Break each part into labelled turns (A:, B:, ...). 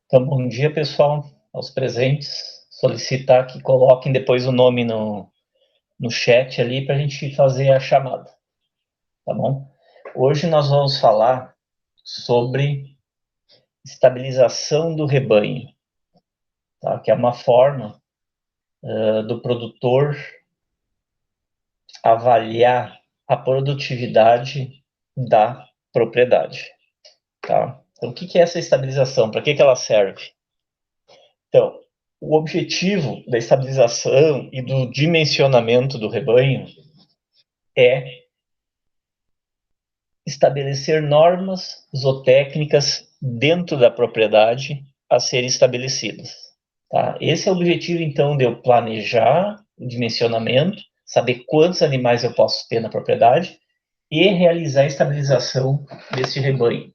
A: Então, bom dia, pessoal, aos presentes. Solicitar que coloquem depois o nome no chat ali para a gente fazer a chamada, tá bom? Hoje nós vamos falar sobre estabilização do rebanho, tá? Que é uma forma do produtor avaliar a produtividade da propriedade, tá? Então, o que é essa estabilização? Para que ela serve? Então, o objetivo da estabilização e do dimensionamento do rebanho é estabelecer normas zootécnicas dentro da propriedade a serem estabelecidas. Tá? Esse é o objetivo, então, de eu planejar o dimensionamento, saber quantos animais eu posso ter na propriedade e realizar a estabilização desse rebanho.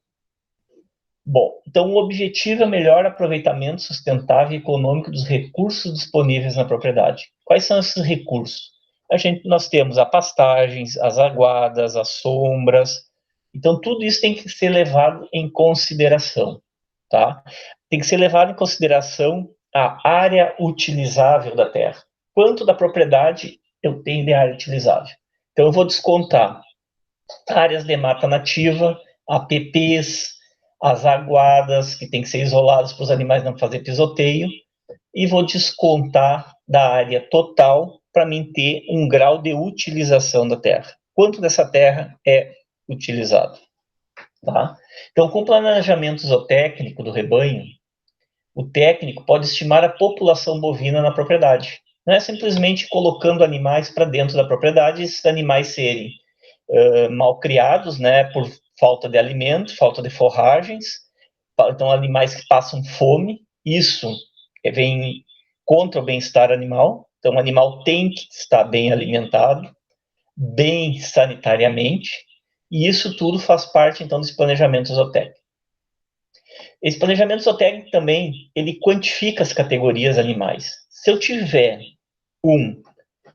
A: Bom, então o objetivo é o melhor aproveitamento sustentável e econômico dos recursos disponíveis na propriedade. Quais são esses recursos? Nós temos a pastagens, as aguadas, as sombras. Então, tudo isso tem que ser levado em consideração, tá? Tem que ser levado em consideração a área utilizável da terra. Quanto da propriedade eu tenho de área utilizável? Então, eu vou descontar áreas de mata nativa, APPs, as aguadas, que tem que ser isoladas para os animais não fazer pisoteio, e vou descontar da área total para mim ter um grau de utilização da terra. Quanto dessa terra é utilizado? Tá? Então, com o planejamento zootécnico do rebanho, o técnico pode estimar a população bovina na propriedade. Não é simplesmente colocando animais para dentro da propriedade e esses animais serem mal criados, né, por falta de alimento, falta de forragens, então animais que passam fome, isso vem contra o bem-estar animal, então o animal tem que estar bem alimentado, bem sanitariamente, e isso tudo faz parte, então, desse planejamento zootécnico. Esse planejamento zootécnico também, ele quantifica as categorias animais. Se eu tiver um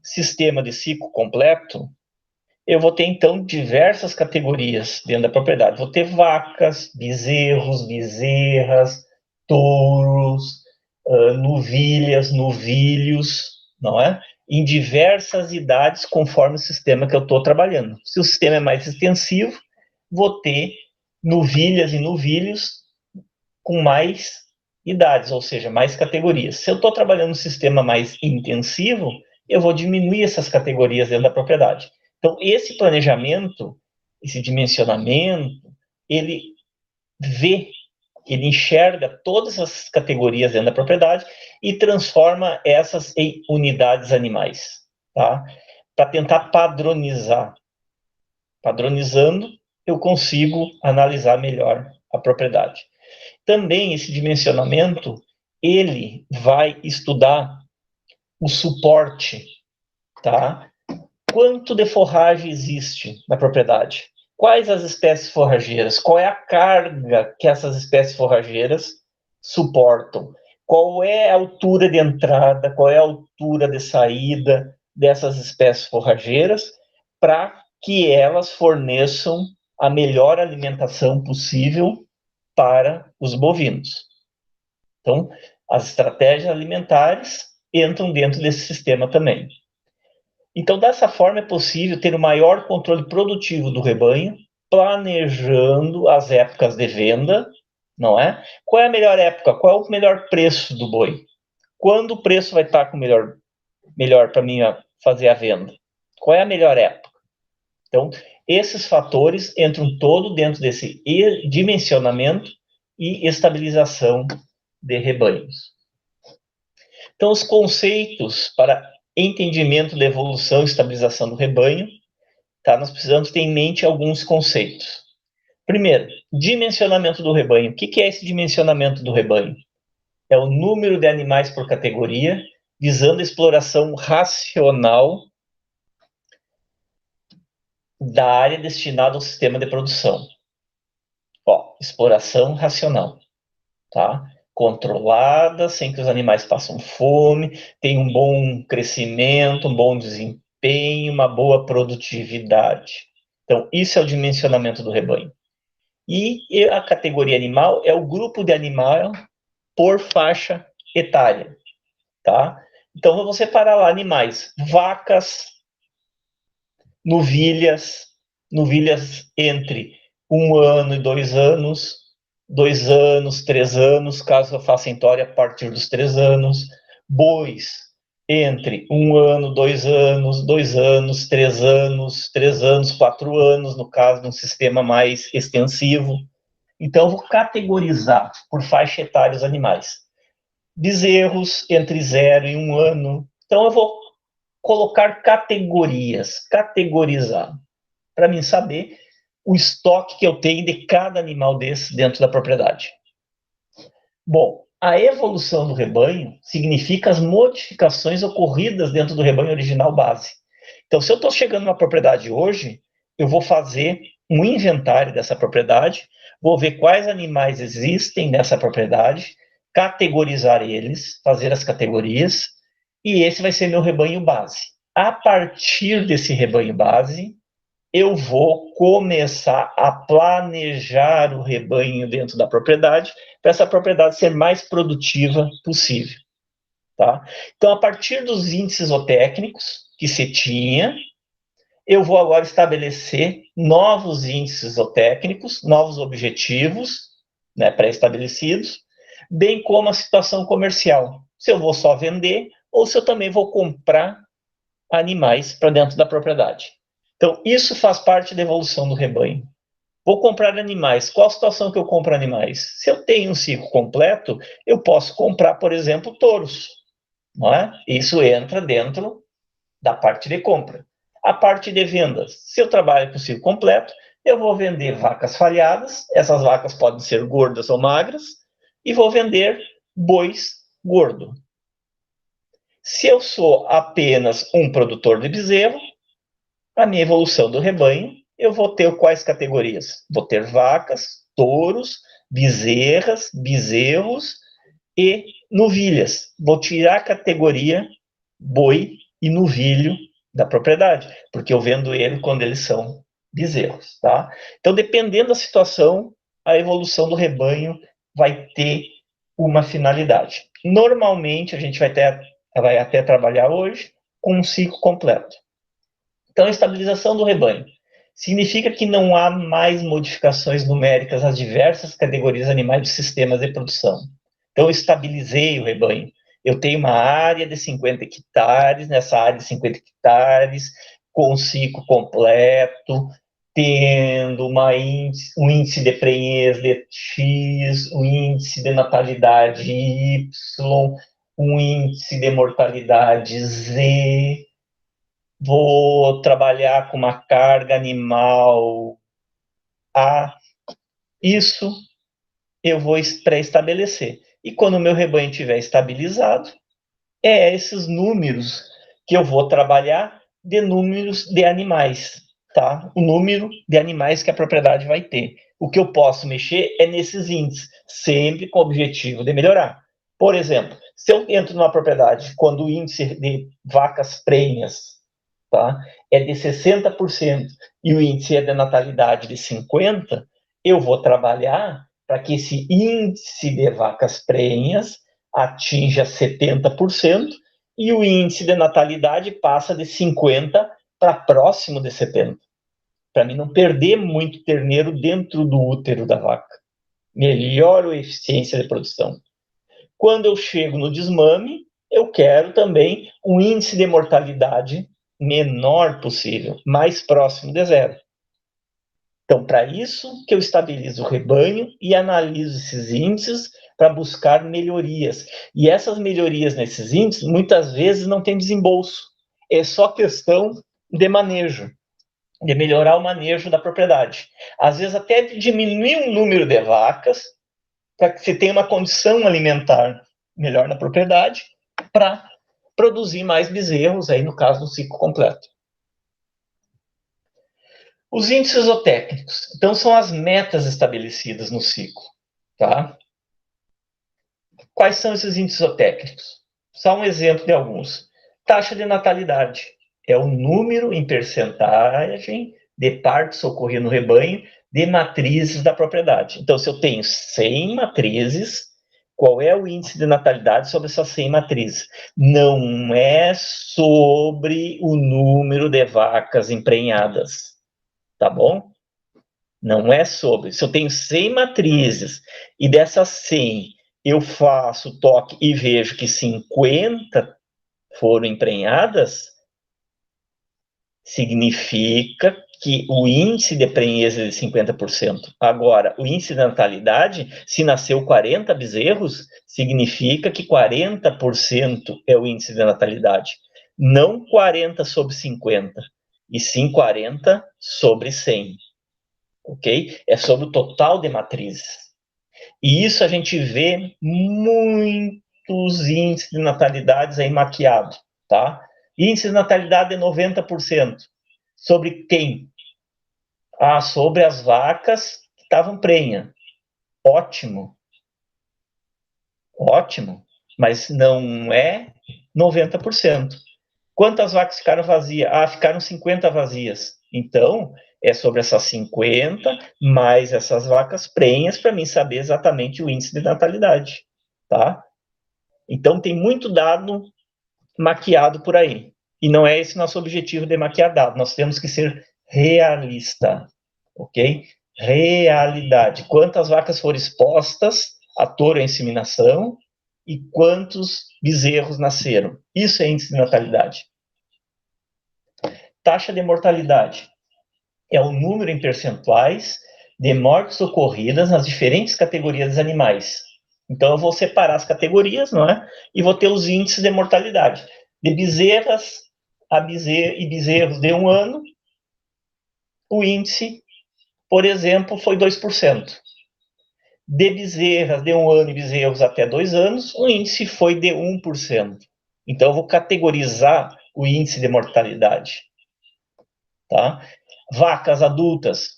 A: sistema de ciclo completo, eu vou ter, então, diversas categorias dentro da propriedade. Vou ter vacas, bezerros, bezerras, touros, novilhas, novilhos, não é? Em diversas idades, conforme o sistema que eu estou trabalhando. Se o sistema é mais extensivo, vou ter novilhas e novilhos com mais idades, ou seja, mais categorias. Se eu estou trabalhando um sistema mais intensivo, eu vou diminuir essas categorias dentro da propriedade. Então, esse planejamento, esse dimensionamento, ele vê, ele enxerga todas as categorias dentro da propriedade e transforma essas em unidades animais, tá? Para tentar padronizar. Padronizando, eu consigo analisar melhor a propriedade. Também esse dimensionamento, ele vai estudar o suporte, tá? Quanto de forragem existe na propriedade? Quais as espécies forrageiras? Qual é a carga que essas espécies forrageiras suportam? Qual é a altura de entrada? Qual é a altura de saída dessas espécies forrageiras para que elas forneçam a melhor alimentação possível para os bovinos? Então, as estratégias alimentares entram dentro desse sistema também. Então, dessa forma, é possível ter o maior controle produtivo do rebanho, planejando as épocas de venda, não é? Qual é a melhor época? Qual é o melhor preço do boi? Quando o preço vai estar com melhor para mim fazer a venda? Qual é a melhor época? Então, esses fatores entram todo dentro desse dimensionamento e estabilização de rebanhos. Então, os conceitos para entendimento da evolução e estabilização do rebanho, tá? Nós precisamos ter em mente alguns conceitos. Primeiro, dimensionamento do rebanho. O que é esse dimensionamento do rebanho? É o número de animais por categoria, visando a exploração racional da área destinada ao sistema de produção. Ó, exploração racional, tá? Controlada, sem que os animais passem fome, tem um bom crescimento, um bom desempenho, uma boa produtividade. Então, isso é o dimensionamento do rebanho. E a categoria animal é o grupo de animal por faixa etária, tá? Então, eu vou separar lá animais, vacas, novilhas entre 1 ano e 2 anos, 2 anos, 3 anos, caso eu faça entória a partir dos 3 anos, bois entre 1 ano, 2 anos, 2 anos, 3 anos, 3 anos, 4 anos, no caso de um sistema mais extensivo. Então, eu vou categorizar por faixa etária os animais. Bezerros entre 0 e 1 ano. Então, eu vou colocar categorias, categorizar, para mim saber o estoque que eu tenho de cada animal desse dentro da propriedade. Bom, a evolução do rebanho significa as modificações ocorridas dentro do rebanho original base. Então, se eu estou chegando numa propriedade hoje, eu vou fazer um inventário dessa propriedade, vou ver quais animais existem nessa propriedade, categorizar eles, fazer as categorias, e esse vai ser meu rebanho base. A partir desse rebanho base, eu vou começar a planejar o rebanho dentro da propriedade, para essa propriedade ser mais produtiva possível. Tá? Então, a partir dos índices zootécnicos que se tinha, eu vou agora estabelecer novos índices zootécnicos, novos objetivos, né, pré-estabelecidos, bem como a situação comercial. Se eu vou só vender ou se eu também vou comprar animais para dentro da propriedade. Então, isso faz parte da evolução do rebanho. Vou comprar animais. Qual a situação que eu compro animais? Se eu tenho um ciclo completo, eu posso comprar, por exemplo, touros. Não é? Isso entra dentro da parte de compra. A parte de vendas. Se eu trabalho com ciclo completo, eu vou vender vacas falhadas. Essas vacas podem ser gordas ou magras. E vou vender bois gordo. Se eu sou apenas um produtor de bezerro, a minha evolução do rebanho, eu vou ter quais categorias? Vou ter vacas, touros, bezerras, bezerros e novilhas. Vou tirar a categoria boi e novilho da propriedade, porque eu vendo ele quando eles são bezerros, tá? Então, dependendo da situação, a evolução do rebanho vai ter uma finalidade. Normalmente, a gente vai até trabalhar hoje com um ciclo completo. Então, a estabilização do rebanho significa que não há mais modificações numéricas nas diversas categorias animais dos sistemas de produção. Então, eu estabilizei o rebanho. Eu tenho uma área de 50 hectares, nessa área de 50 hectares, com ciclo completo, tendo um índice de prenhez de X, um índice de natalidade Y, um índice de mortalidade Z, vou trabalhar com uma carga animal A, isso eu vou pré-estabelecer. E quando o meu rebanho estiver estabilizado, é esses números que eu vou trabalhar de números de animais, tá? O número de animais que a propriedade vai ter. O que eu posso mexer é nesses índices, sempre com o objetivo de melhorar. Por exemplo, se eu entro numa propriedade quando o índice de vacas prenhas, tá, é de 60% e o índice é de natalidade de 50%, eu vou trabalhar para que esse índice de vacas prenhas atinja 70% e o índice de natalidade passa de 50 para próximo de 70, para mim não perder muito terneiro dentro do útero da vaca. Melhora a eficiência de produção. Quando eu chego no desmame, eu quero também um índice de mortalidade menor possível, mais próximo de zero. Então, para isso que eu estabilizo o rebanho e analiso esses índices para buscar melhorias. E essas melhorias nesses índices, muitas vezes, não tem desembolso. É só questão de manejo, de melhorar o manejo da propriedade. Às vezes, até diminuir o número de vacas para que se tenha uma condição alimentar melhor na propriedade para produzir mais bezerros, aí no caso do ciclo completo. Os índices zootécnicos, então, são as metas estabelecidas no ciclo, tá? Quais são esses índices zootécnicos? Só um exemplo de alguns. Taxa de natalidade é o número em percentagem de partos ocorridas no rebanho de matrizes da propriedade. Então, se eu tenho 100 matrizes, Qual é o índice de natalidade sobre essas 100 matrizes? Não é sobre o número de vacas emprenhadas, tá bom? Não é sobre. Se eu tenho 100 matrizes e dessas 100 eu faço o toque e vejo que 50 foram emprenhadas, significa que o índice de prenhez é de 50%. Agora, o índice de natalidade, se nasceu 40 bezerros, significa que 40% é o índice de natalidade. Não 40 sobre 50, e sim 40 sobre 100. Ok? É sobre o total de matrizes. E isso a gente vê muitos índices de natalidades aí maquiados, tá? Índice de natalidade é 90%. Sobre quem? Ah, sobre as vacas que estavam prenha. Ótimo. Ótimo. Mas não é 90%. Quantas vacas ficaram vazias? Ah, ficaram 50 vazias. Então, é sobre essas 50, mais essas vacas prenhas, para mim saber exatamente o índice de natalidade, tá? Então, tem muito dado maquiado por aí. E não é esse nosso objetivo de maquiar dado. Nós temos que ser realista, ok? Realidade. Quantas vacas foram expostas a touro e inseminação e quantos bezerros nasceram. Isso é índice de natalidade. Taxa de mortalidade é o número em percentuais de mortes ocorridas nas diferentes categorias de animais. Então, eu vou separar as categorias, não é? E vou ter os índices de mortalidade. De bezerras e bezerros de 1 ano, o índice, por exemplo, foi 2%. De bezerras de 1 ano e bezerros até 2 anos, o índice foi de 1%. Então, eu vou categorizar o índice de mortalidade. Tá? Vacas adultas,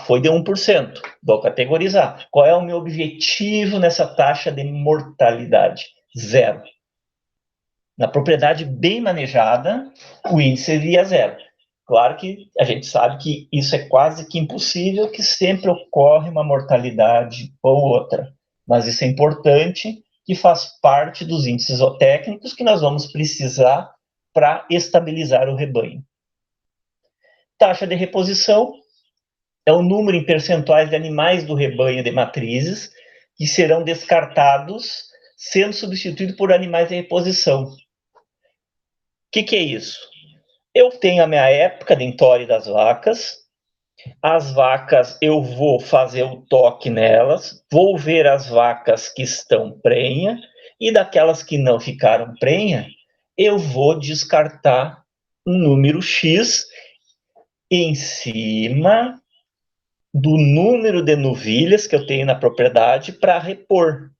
A: foi de 1%. Vou categorizar. Qual é o meu objetivo nessa taxa de mortalidade? 0. Na propriedade bem manejada, o índice seria 0. Claro que a gente sabe que isso é quase que impossível, que sempre ocorre uma mortalidade ou outra. Mas isso é importante, que faz parte dos índices zootécnicos que nós vamos precisar para estabilizar o rebanho. Taxa de reposição é o número em percentuais de animais do rebanho de matrizes que serão descartados, sendo substituídos por animais de reposição. O que é isso? Eu tenho a minha época de entore das vacas, as vacas eu vou fazer o toque nelas, vou ver as vacas que estão prenha, e daquelas que não ficaram prenha, eu vou descartar um número X em cima do número de novilhas que eu tenho na propriedade para repor.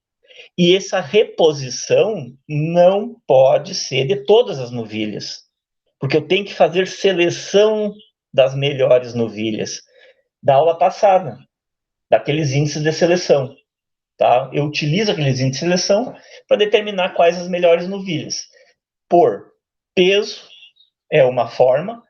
A: E essa reposição não pode ser de todas as novilhas, porque eu tenho que fazer seleção das melhores novilhas. Da aula passada, daqueles índices de seleção. Tá? Eu utilizo aqueles índices de seleção para determinar quais as melhores novilhas. Por peso é uma forma.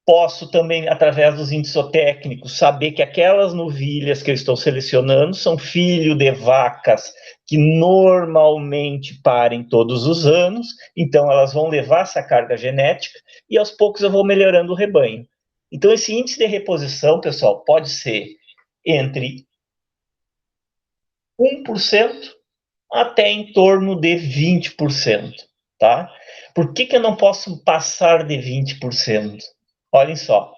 A: Posso também, através dos índices zootécnicos, saber que aquelas novilhas que eu estou selecionando são filho de vacas que normalmente parem todos os anos, então elas vão levar essa carga genética e aos poucos eu vou melhorando o rebanho. Então esse índice de reposição, pessoal, pode ser entre 1% até em torno de 20%, tá? Por que eu não posso passar de 20%? Olhem só,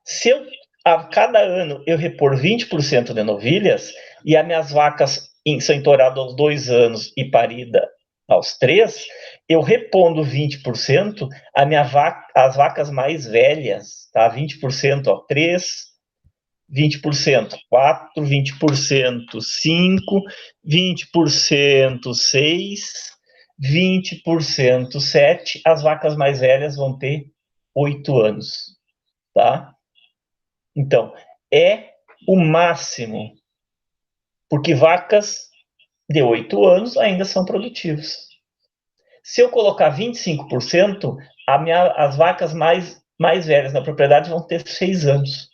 A: se eu, a cada ano eu repor 20% de novilhas e as minhas vacas são entoradas aos 2 anos e parida aos 3, eu repondo 20%, as vacas mais velhas, tá? 20% ao 3, 20% 4, 20% 5, 20% 6, 20% 7, as vacas mais velhas vão ter 8 anos, tá? Então, é o máximo, porque vacas de 8 anos ainda são produtivas. Se eu colocar 25%, as vacas mais velhas na propriedade vão ter 6 anos.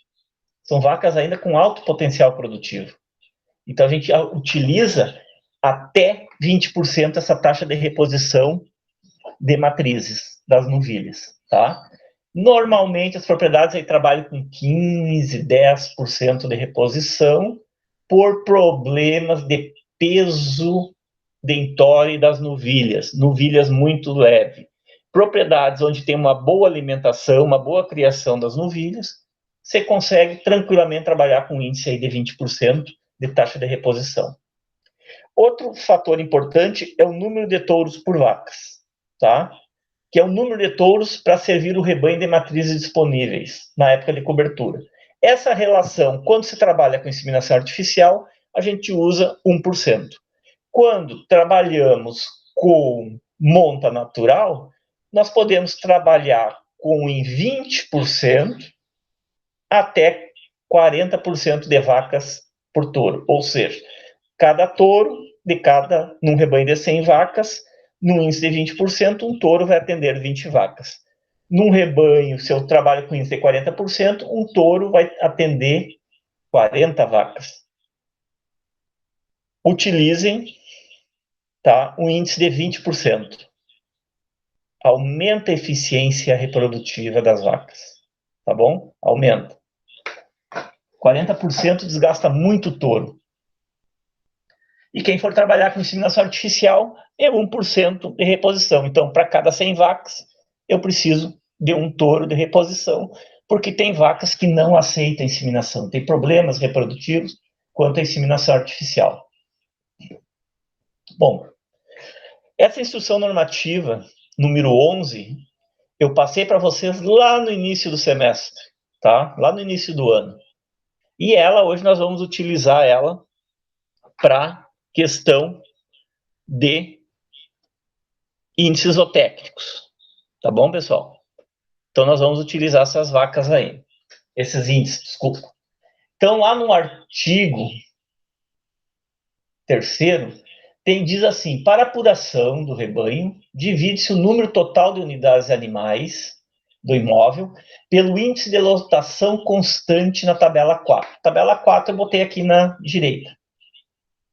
A: São vacas ainda com alto potencial produtivo. Então, a gente utiliza até 20% essa taxa de reposição de matrizes das novilhas, tá? Normalmente as propriedades aí trabalham com 15, 10% de reposição por problemas de peso dentório das novilhas muito leve. Propriedades onde tem uma boa alimentação, uma boa criação das novilhas, você consegue tranquilamente trabalhar com um índice aí de 20% de taxa de reposição. Outro fator importante é o número de touros por vacas, tá? Que é o número de touros para servir o rebanho de matrizes disponíveis na época de cobertura. Essa relação, quando se trabalha com inseminação artificial, a gente usa 1%. Quando trabalhamos com monta natural, nós podemos trabalhar com em 20% até 40% de vacas por touro. Ou seja, cada touro, num rebanho de 100 vacas, num índice de 20%, um touro vai atender 20 vacas. Num rebanho, se eu trabalho com índice de 40%, um touro vai atender 40 vacas. Utilizem, tá, um índice de 20%. Aumenta a eficiência reprodutiva das vacas, tá bom? Aumenta. 40% desgasta muito touro. E quem for trabalhar com inseminação artificial é 1% de reposição. Então, para cada 100 vacas, eu preciso de um touro de reposição, porque tem vacas que não aceitam inseminação, tem problemas reprodutivos quanto à inseminação artificial. Bom, essa instrução normativa, número 11, eu passei para vocês lá no início do semestre, tá? Lá no início do ano. E ela, hoje nós vamos utilizar ela para questão de índices zootécnicos. Tá bom, pessoal? Então, nós vamos utilizar essas vacas aí. Esses índices, desculpa. Então, lá no artigo 3º, diz assim, para apuração do rebanho, divide-se o número total de unidades animais do imóvel pelo índice de lotação constante na tabela 4. Tabela 4 eu botei aqui na direita.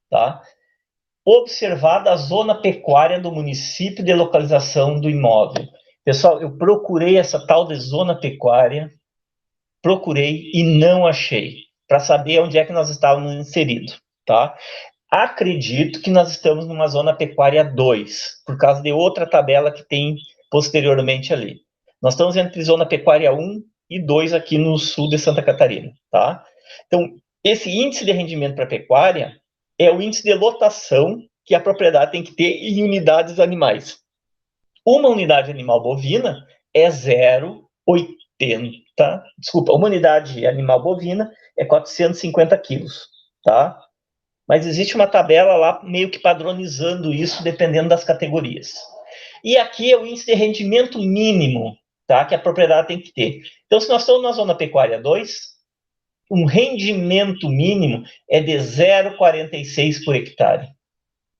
A: Tá? Observada a zona pecuária do município de localização do imóvel. Pessoal, eu procurei essa tal de zona pecuária, procurei e não achei, para saber onde é que nós estávamos inseridos, tá? Acredito que nós estamos numa zona pecuária 2, por causa de outra tabela que tem posteriormente ali. Nós estamos entre zona pecuária 1 e 2 aqui no sul de Santa Catarina, tá? Então, esse índice de rendimento para pecuária é o índice de lotação que a propriedade tem que ter em unidades animais. Uma unidade animal bovina é 0,80. Desculpa, uma unidade animal bovina é 450 quilos, tá? Mas existe uma tabela lá meio que padronizando isso, dependendo das categorias. E aqui é o índice de rendimento mínimo, tá? Que a propriedade tem que ter. Então, se nós estamos na zona pecuária 2, um rendimento mínimo é de 0,46 por hectare,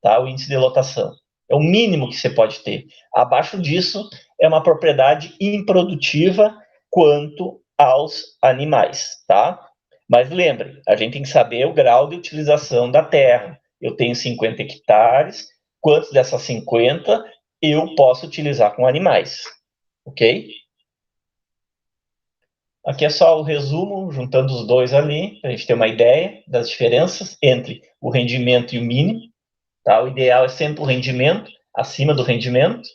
A: tá? O índice de lotação. É o mínimo que você pode ter. Abaixo disso, é uma propriedade improdutiva quanto aos animais, tá? Mas lembre, a gente tem que saber o grau de utilização da terra. Eu tenho 50 hectares, quantos dessas 50 eu posso utilizar com animais, ok? Aqui é só o resumo, juntando os dois ali, para a gente ter uma ideia das diferenças entre o rendimento e o mínimo. Tá? O ideal é sempre o rendimento, acima do rendimento.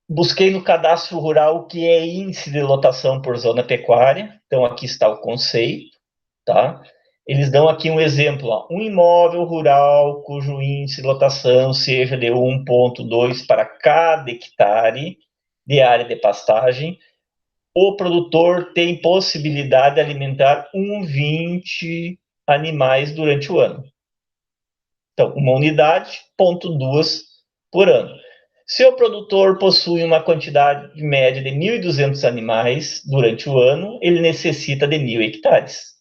A: Busquei no cadastro rural o que é índice de lotação por zona pecuária. Então, aqui está o conceito. Tá? Eles dão aqui um exemplo. Ó. Um imóvel rural cujo índice de lotação seja de 1,2 para cada hectare de área de pastagem, o produtor tem possibilidade de alimentar 1,20 animais durante o ano. Então, uma unidade, 0,2 por ano. Se o produtor possui uma quantidade média de 1.200 animais durante o ano, ele necessita de 1.000 hectares,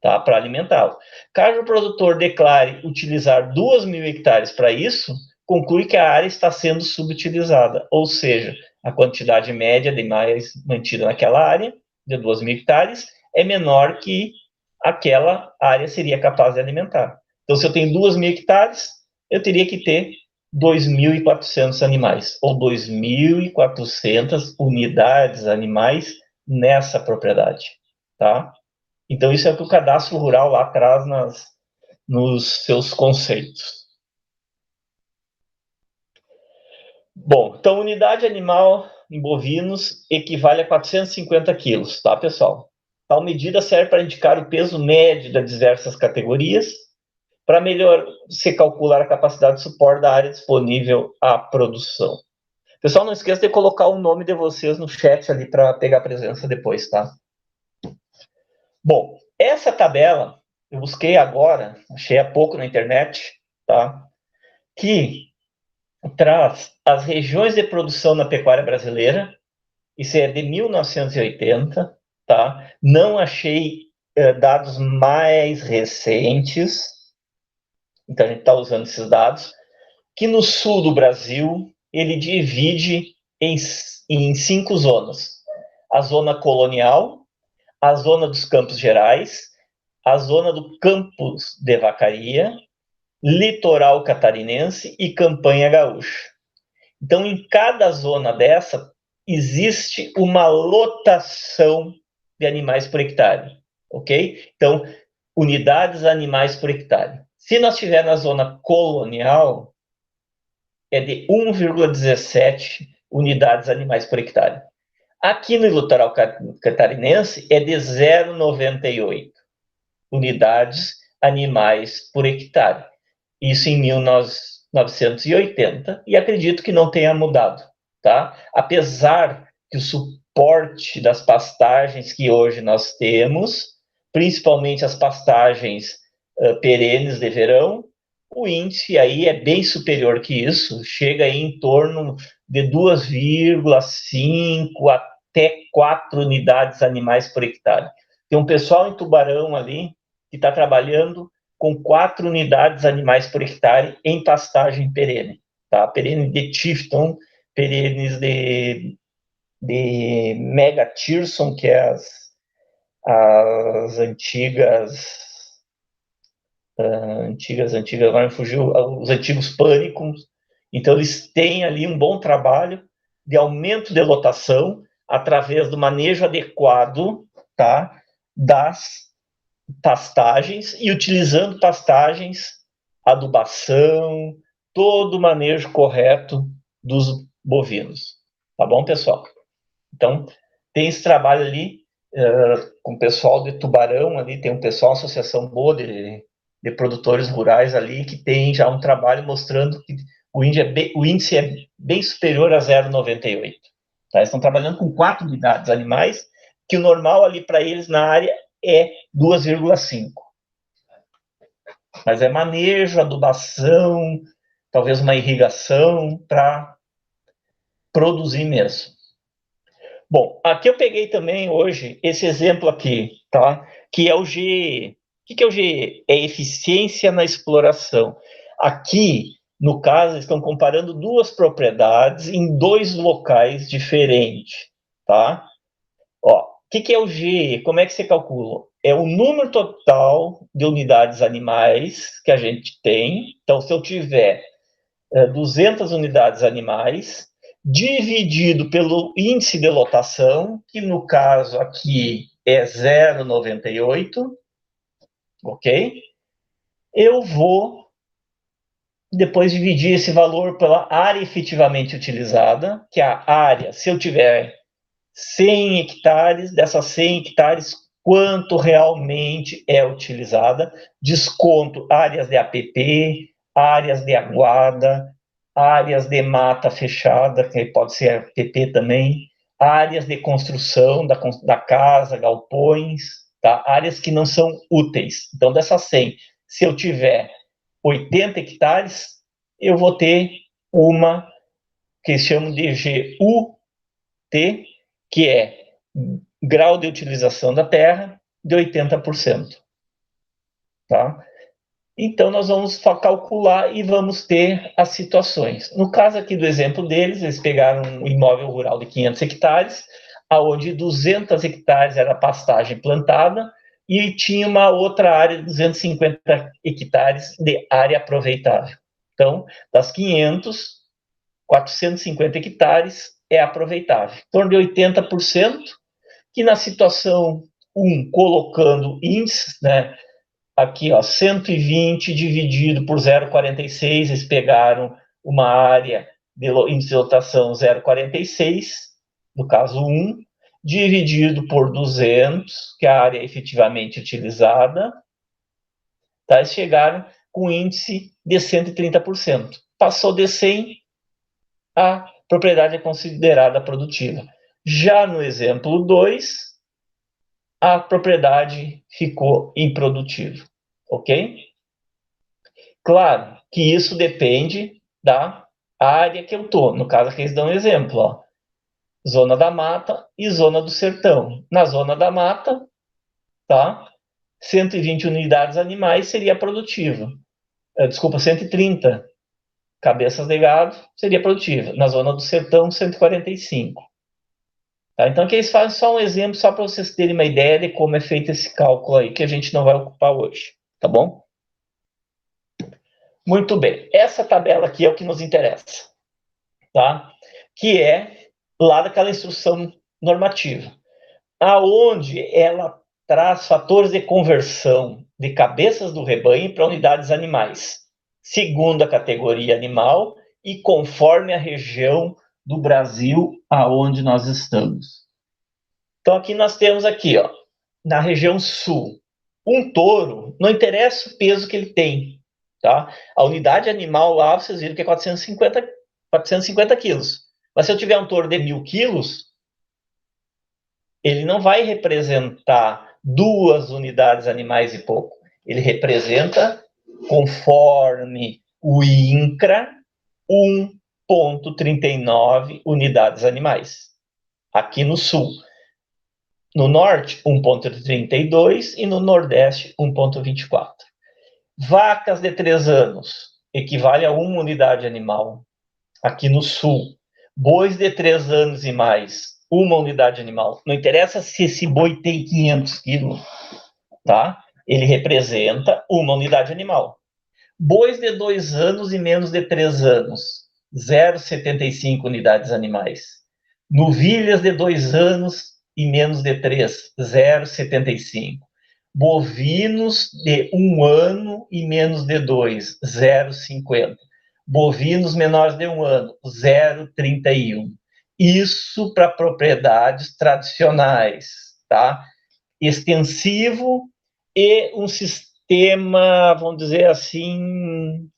A: tá, para alimentá-lo. Caso o produtor declare utilizar 2.000 hectares para isso, conclui que a área está sendo subutilizada, ou seja, a quantidade média de animais mantida naquela área, de 2.000 hectares, é menor que aquela área seria capaz de alimentar. Então, se eu tenho 2.000 hectares, eu teria que ter 2.400 animais, ou 2.400 unidades animais nessa propriedade, tá? Então, isso é o que o cadastro rural lá traz nos seus conceitos. Bom, então, unidade animal em bovinos equivale a 450 quilos, tá, pessoal? Tal medida serve para indicar o peso médio das diversas categorias, para melhor se calcular a capacidade de suporte da área disponível à produção. Pessoal, não esqueça de colocar o nome de vocês no chat ali para pegar a presença depois, tá? Bom, essa tabela eu busquei agora, achei há pouco na internet, tá? Que traz as regiões de produção na pecuária brasileira. Isso é de 1980, tá? Não achei dados mais recentes, então a gente está usando esses dados, que no sul do Brasil ele divide em 5 zonas. A zona colonial, a zona dos Campos Gerais, a zona do Campos de Vacaria, litoral catarinense e campanha gaúcha. Então, em cada zona dessa, existe uma lotação de animais por hectare, ok? Então, unidades animais por hectare. Se nós estiver na zona colonial, é de 1,17 unidades animais por hectare. Aqui no litoral catarinense é de 0,98 unidades animais por hectare. Isso em 1980, e acredito que não tenha mudado, tá? Apesar que o suporte das pastagens que hoje nós temos, principalmente as pastagens perenes de verão, o índice aí é bem superior que isso, chega aí em torno de 2,5 até 4 unidades animais por hectare. Tem um pessoal em Tubarão ali que está trabalhando com 4 unidades animais por hectare em pastagem perene, tá? Perene de Tifton, perenes de Mega Tirson, que é as antigas, agora me fugiu, os antigos pânicos. Então, eles têm ali um bom trabalho de aumento de lotação através do manejo adequado, tá, das pastagens e utilizando pastagens, adubação, todo o manejo correto dos bovinos. Tá bom, pessoal? Então, tem esse trabalho ali com o pessoal de Tubarão, ali tem um pessoal, uma associação boa de produtores rurais ali, que tem já um trabalho mostrando que o índice é bem superior a 0,98. Tá? Eles estão trabalhando com 4 unidades animais, que o normal ali para eles na área é 2,5. Mas é manejo, adubação, talvez uma irrigação para produzir mesmo. Bom, aqui eu peguei também hoje esse exemplo aqui, tá? Que é o GE. O que é o GE? É eficiência na exploração. Aqui, no caso, estão comparando 2 propriedades em 2 locais diferentes, tá? Ó, o que é o GE? Como é que você calcula? É o número total de unidades animais que a gente tem. Então, se eu tiver 200 unidades animais, dividido pelo índice de lotação, que no caso aqui é 0,98, ok? Eu vou depois dividir esse valor pela área efetivamente utilizada, que é a área, se eu tiver 100 hectares, dessas 100 hectares, quanto realmente é utilizada, desconto áreas de APP, áreas de aguada, áreas de mata fechada, que pode ser APP também, áreas de construção da casa, galpões, tá? Áreas que não são úteis. Então, dessas 100, se eu tiver 80 hectares, eu vou ter uma que chamam de GUT, que é grau de utilização da terra de 80%. Tá? Então, nós vamos calcular e vamos ter as situações. No caso aqui do exemplo deles, eles pegaram um imóvel rural de 500 hectares, onde 200 hectares era pastagem plantada, e tinha uma outra área de 250 hectares de área aproveitável. Então, das 500, 450 hectares é aproveitável. Em torno de 80%, que na situação 1, colocando índices, né, aqui, ó, 120 dividido por 0,46, eles pegaram uma área de índice de lotação 0,46, no caso 1, dividido por 200, que é a área efetivamente utilizada, tá? Eles chegaram com índice de 130%. Passou de 100, a propriedade é considerada produtiva. Já no exemplo 2, a propriedade ficou improdutiva, ok? Claro que isso depende da área que eu estou. No caso aqui eles dão um exemplo, ó. Zona da mata e zona do sertão. Na zona da mata, tá? 120 unidades animais seria produtiva. Desculpa, 130 cabeças de gado seria produtiva. Na zona do sertão, 145. Tá? Então aqui eles fazem só um exemplo, só para vocês terem uma ideia de como é feito esse cálculo aí, que a gente não vai ocupar hoje, tá bom? Muito bem. Essa tabela aqui é o que nos interessa, tá? Que é lá daquela instrução normativa, aonde ela traz fatores de conversão de cabeças do rebanho para unidades animais, segundo a categoria animal e conforme a região do Brasil aonde nós estamos. Então aqui nós temos aqui, ó, na região sul, um touro, não interessa o peso que ele tem, tá? A unidade animal lá, vocês viram que é 450 quilos. Mas se eu tiver um touro de 1.000 quilos, ele não vai representar 2 unidades animais e pouco. Ele representa, conforme o INCRA, 1,39 unidades animais. Aqui no sul. No norte, 1,32 e no nordeste, 1,24. Vacas de 3 anos equivale a 1 unidade animal. Aqui no sul, bois de 3 anos e mais, 1 unidade animal. Não interessa se esse boi tem 500 quilos, tá? Ele representa 1 unidade animal. Bois de 2 anos e menos de 3 anos, 0,75 unidades animais. Novilhas de 2 anos e menos de 3, 0,75. Bovinos de 1 ano e menos de 2, 0,50. Bovinos menores de 1 ano, 0,31. Isso para propriedades tradicionais, tá? Extensivo e um sistema, vamos dizer assim,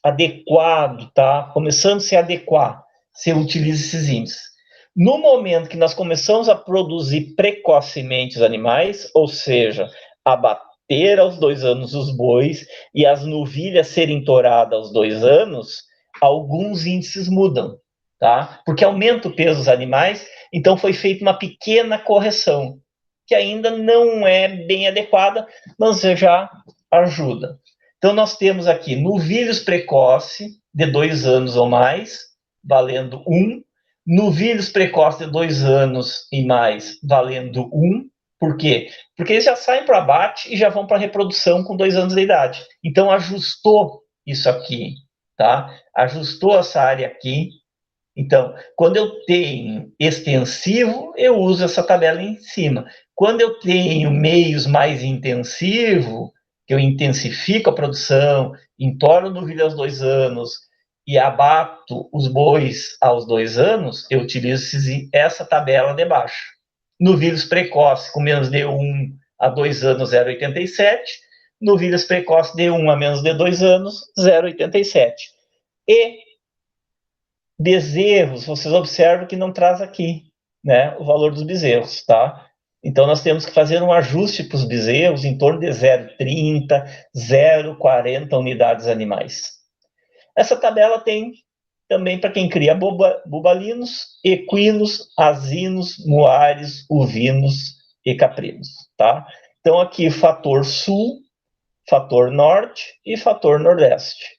A: adequado, tá? Começando a se adequar, se utiliza esses índices. No momento que nós começamos a produzir precocemente os animais, ou seja, abater aos 2 anos os bois e as novilhas serem touradas aos 2 anos, alguns índices mudam, tá? Porque aumenta o peso dos animais, então foi feita uma pequena correção, que ainda não é bem adequada, mas já ajuda. Então, nós temos aqui novilhos precoce de 2 anos ou mais, valendo 1. Novilhos precoce de 2 anos e mais, valendo 1. Por quê? Porque eles já saem para abate e já vão para reprodução com 2 anos de idade. Então, ajustou isso aqui, tá? Ajustou essa área aqui. Então, quando eu tenho extensivo, eu uso essa tabela em cima. Quando eu tenho meios mais intensivos, que eu intensifico a produção, entorno novilha aos 2 anos e abato os bois aos 2 anos, eu utilizo essa tabela de baixo. Novilhos precoces com menos de 1 a 2 anos, 0,87. Novilhos precoces de 1 a menos de 2 anos, 0,87. E bezerros, vocês observam que não traz aqui, né, o valor dos bezerros, tá? Então, nós temos que fazer um ajuste para os bezerros em torno de 0,30, 0,40 unidades animais. Essa tabela tem também para quem cria bubalinos, equinos, asinos, muares, ovinos e caprinos, tá? Então, aqui, fator sul, fator norte e fator nordeste.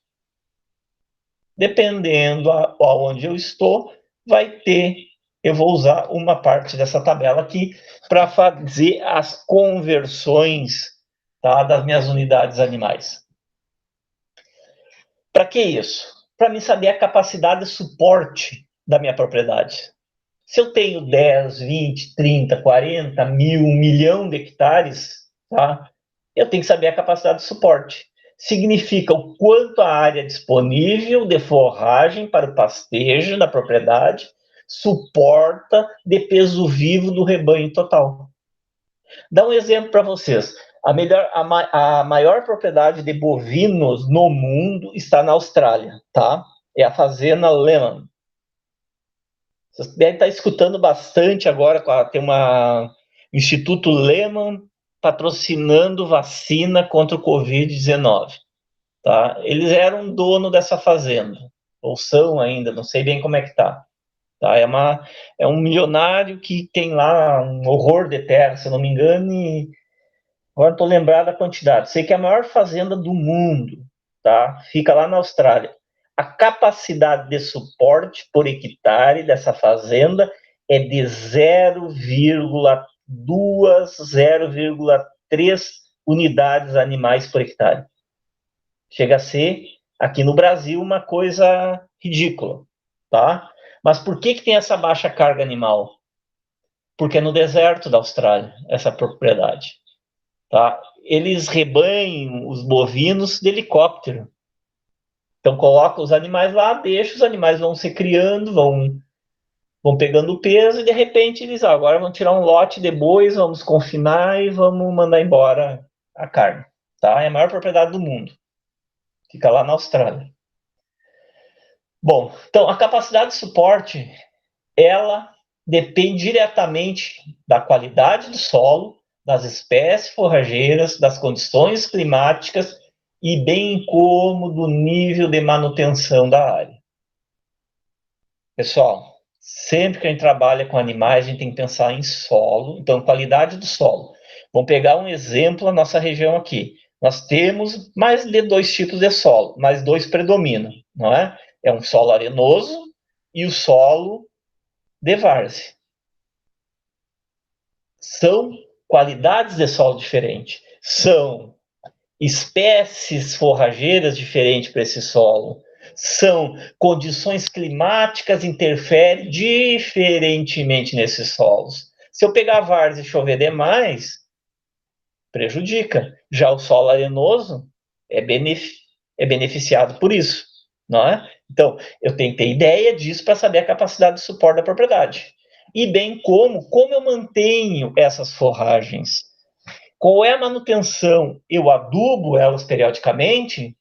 A: Dependendo aonde eu estou, vai ter eu vou usar uma parte dessa tabela aqui para fazer as conversões, tá, das minhas unidades animais. Para que isso? Para mim saber a capacidade de suporte da minha propriedade. Se eu tenho 10, 20, 30, 40, 1.000, 1 milhão de hectares, tá? Eu tenho que saber a capacidade de suporte. Significa o quanto a área disponível de forragem para o pastejo da propriedade suporta de peso vivo do rebanho total. Dá um exemplo para vocês. A maior propriedade de bovinos no mundo está na Austrália, tá? É a fazenda Lehman. Vocês devem estar escutando bastante agora, tem uma Instituto Lehman patrocinando vacina contra o Covid-19. Tá? Eles eram dono dessa fazenda, ou são ainda, não sei bem como é que está. Tá? É um milionário que tem lá um horror de terra, se eu não me engano, e agora estou lembrado da quantidade. Sei que é a maior fazenda do mundo, tá? Fica lá na Austrália. A capacidade de suporte por hectare dessa fazenda é de 0,2, 0,3 unidades animais por hectare. Chega a ser, aqui no Brasil, uma coisa ridícula, tá? Mas por que tem essa baixa carga animal? Porque é no deserto da Austrália, essa propriedade. Tá? Eles rebanham os bovinos de helicóptero. Então, coloca os animais lá, deixa, os animais vão se criando, vão pegando peso, e de repente eles agora vão tirar um lote de bois, vamos confinar e vamos mandar embora a carne. Tá? É a maior propriedade do mundo. Fica lá na Austrália. Bom, então a capacidade de suporte, ela depende diretamente da qualidade do solo, das espécies forrageiras, das condições climáticas e bem como do nível de manutenção da área. Pessoal, sempre que a gente trabalha com animais, a gente tem que pensar em solo, então qualidade do solo. Vamos pegar um exemplo na nossa região aqui. Nós temos mais de 2 tipos de solo, mas 2 predominam, não é? É um solo arenoso e o solo de várzea. São qualidades de solo diferentes, são espécies forrageiras diferentes para esse solo, são condições climáticas que interferem diferentemente nesses solos. Se eu pegar várzea e chover demais, prejudica. Já o solo arenoso é beneficiado por isso, não é? Então, eu tenho que ter ideia disso para saber a capacidade de suporte da propriedade. E bem como eu mantenho essas forragens. Qual é a manutenção? Eu adubo elas periodicamente,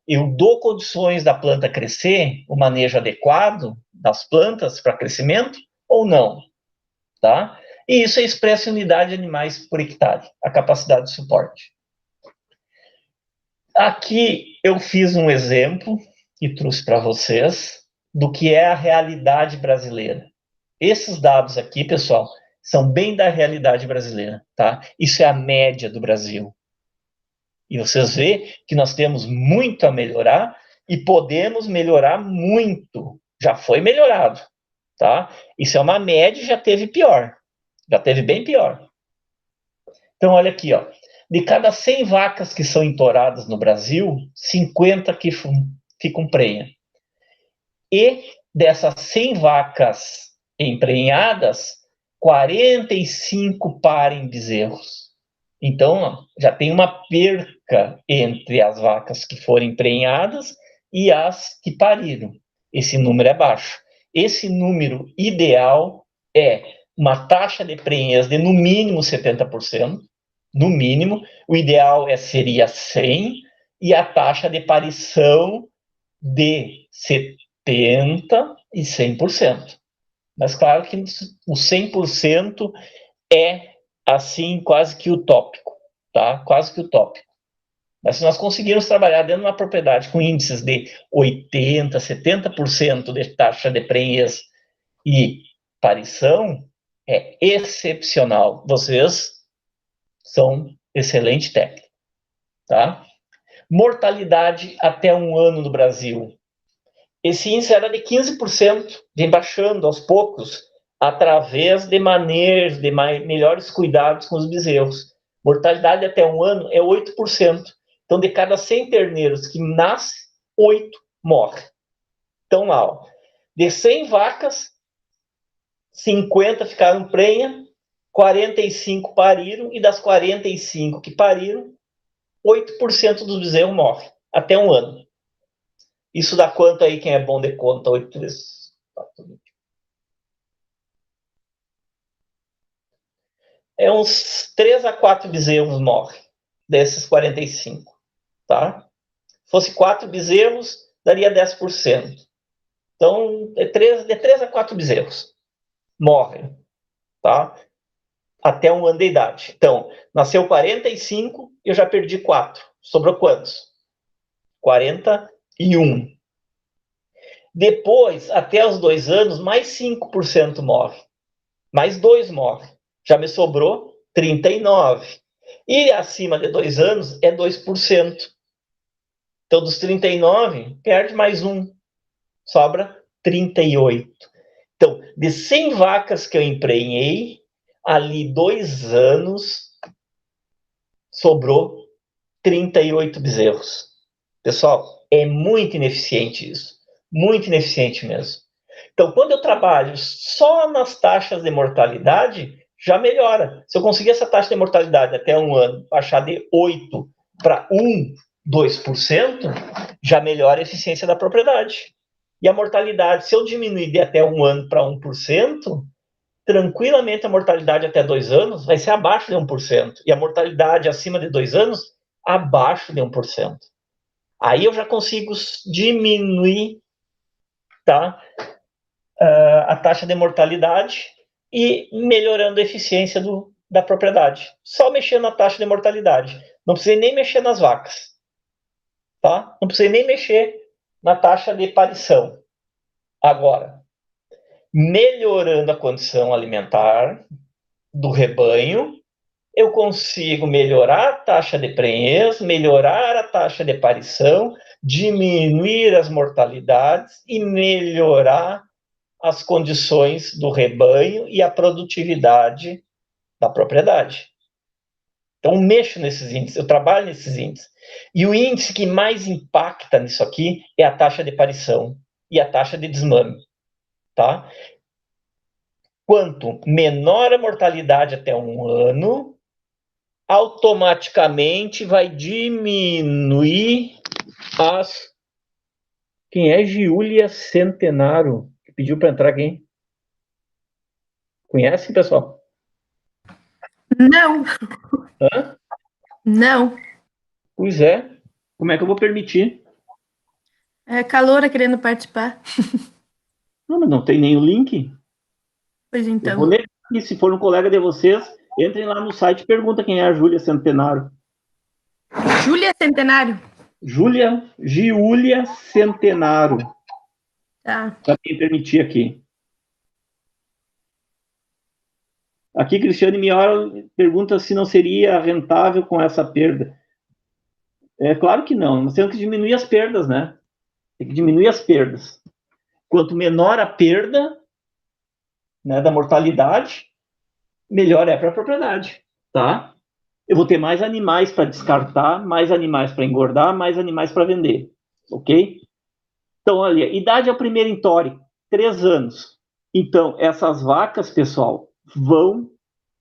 A: eu dou condições da planta crescer, o manejo adequado das plantas para crescimento ou não, tá? E isso é expresso em unidade de animais por hectare, a capacidade de suporte. Aqui eu fiz um exemplo e trouxe para vocês do que é a realidade brasileira. Esses dados aqui, pessoal, são bem da realidade brasileira, tá? Isso é a média do Brasil. E vocês veem que nós temos muito a melhorar e podemos melhorar muito. Já foi melhorado, tá? Isso é uma média e já teve pior. Já teve bem pior. Então, olha aqui, ó. De cada 100 vacas que são entoradas no Brasil, 50 que ficam prenha. E dessas 100 vacas emprenhadas, 45 parem bezerros. Então, já tem uma perca entre as vacas que foram emprenhadas e as que pariram. Esse número é baixo. Esse número ideal é uma taxa de prenhez de no mínimo 70%, no mínimo. O ideal seria 100%, e a taxa de parição de 70% e 100%. Mas claro que o 100% é, assim, quase que utópico, tá? Quase que utópico. Mas se nós conseguirmos trabalhar dentro de uma propriedade com índices de 80%, 70% de taxa de prenhez e parição, é excepcional. Vocês são excelente técnico, tá? Mortalidade até 1 ano no Brasil. Esse índice era de 15%, vem baixando aos poucos. através de manejo, de melhores cuidados com os bezerros. Mortalidade até 1 ano é 8%. Então, de cada 100 terneiros que nascem, 8 morrem. Então, lá, ó, de 100 vacas, 50 ficaram prenha, 45 pariram, e das 45 que pariram, 8% dos bezerros morrem, até 1 ano. Isso dá quanto aí, quem é bom de conta? 8, 3, 4, 20. É uns 3 a 4 bezerros morrem, desses 45, tá? Se fosse 4 bezerros, daria 10%. Então, de 3 a 4 bezerros morrem, tá? Até 1 ano de idade. Então, nasceu 45, eu já perdi 4. Sobrou quantos? 41. Depois, até os 2 anos, mais 5% morre. Mais 2 morrem. Já me sobrou 39. E acima de 2 anos é 2%. Então, dos 39, perde mais 1. Sobra 38. Então, de 100 vacas que eu emprenhei, ali 2 anos, sobrou 38 bezerros. Pessoal, é muito ineficiente isso. Muito ineficiente mesmo. Então, quando eu trabalho só nas taxas de mortalidade, já melhora. Se eu conseguir essa taxa de mortalidade até 1 ano, baixar de 8 para 1, 2%, já melhora a eficiência da propriedade. E a mortalidade, se eu diminuir de até 1 ano para 1%, tranquilamente a mortalidade até 2 anos vai ser abaixo de 1%. E a mortalidade acima de 2 anos, abaixo de 1%. Aí eu já consigo diminuir, tá, a taxa de mortalidade e melhorando a eficiência da propriedade. Só mexendo na taxa de mortalidade. Não precisei nem mexer nas vacas. Tá? Não precisei nem mexer na taxa de parição. Agora, melhorando a condição alimentar do rebanho, eu consigo melhorar a taxa de prenhez, melhorar a taxa de parição, diminuir as mortalidades e melhorar as condições do rebanho e a produtividade da propriedade. Então, eu mexo nesses índices, eu trabalho nesses índices. E o índice que mais impacta nisso aqui é a taxa de parição e a taxa de desmame. Tá? Quanto menor a mortalidade até 1 ano, automaticamente vai diminuir as... Quem é Giulia Centenaro? Que pediu para entrar aqui? Conhece, pessoal?
B: Não.
A: Hã?
B: Não.
A: Pois é. Como é que eu vou permitir?
B: É Caloura querendo participar.
A: Não, mas não tem nem o link.
B: Pois
A: Eu vou
B: então.
A: ler aqui. Se for um colega de vocês, entrem lá no site e pergunta quem é a Júlia Centenaro.
B: Júlia Centenário.
A: Giulia Centenaro.
B: Tá.
A: Para quem permitir aqui. Aqui, Cristiane Miora pergunta se não seria rentável com essa perda. É claro que não. Nós temos que diminuir as perdas, né? Tem que diminuir as perdas. Quanto menor a perda, né, da mortalidade, melhor é para a propriedade, tá? Eu vou ter mais animais para descartar, mais animais para engordar, mais animais para vender, ok? Então, olha, idade é o primeiro entore, 3 anos. Então, essas vacas, pessoal, vão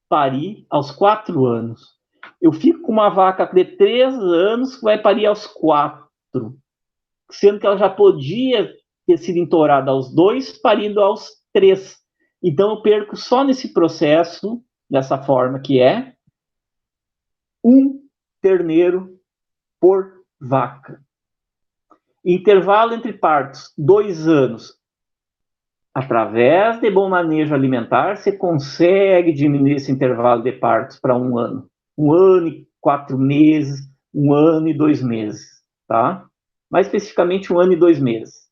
A: parir aos 4 anos. Eu fico com uma vaca de 3 anos que vai parir aos 4, sendo que ela já podia ter sido entorada aos 2, parindo aos 3. Então, eu perco só nesse processo, dessa forma que é, 1 terneiro por vaca. Intervalo entre partos, 2 anos. Através de bom manejo alimentar, você consegue diminuir esse intervalo de partos para 1 ano. 1 ano e 4 meses, 1 ano e 2 meses, tá? Mais especificamente 1 ano e 2 meses.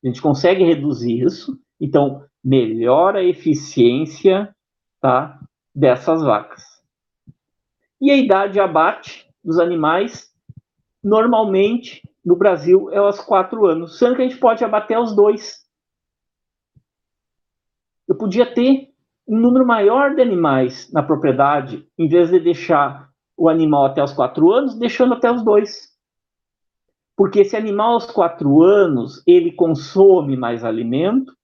A: A gente consegue reduzir isso, então melhora a eficiência, tá, dessas vacas. E a idade de abate dos animais, normalmente, no Brasil, é aos 4 anos, sendo que a gente pode abater aos 2. eu podia ter um número maior de animais na propriedade, em vez de deixar o animal até os 4 anos, deixando até os 2. Porque esse animal aos 4 anos, ele consome mais alimento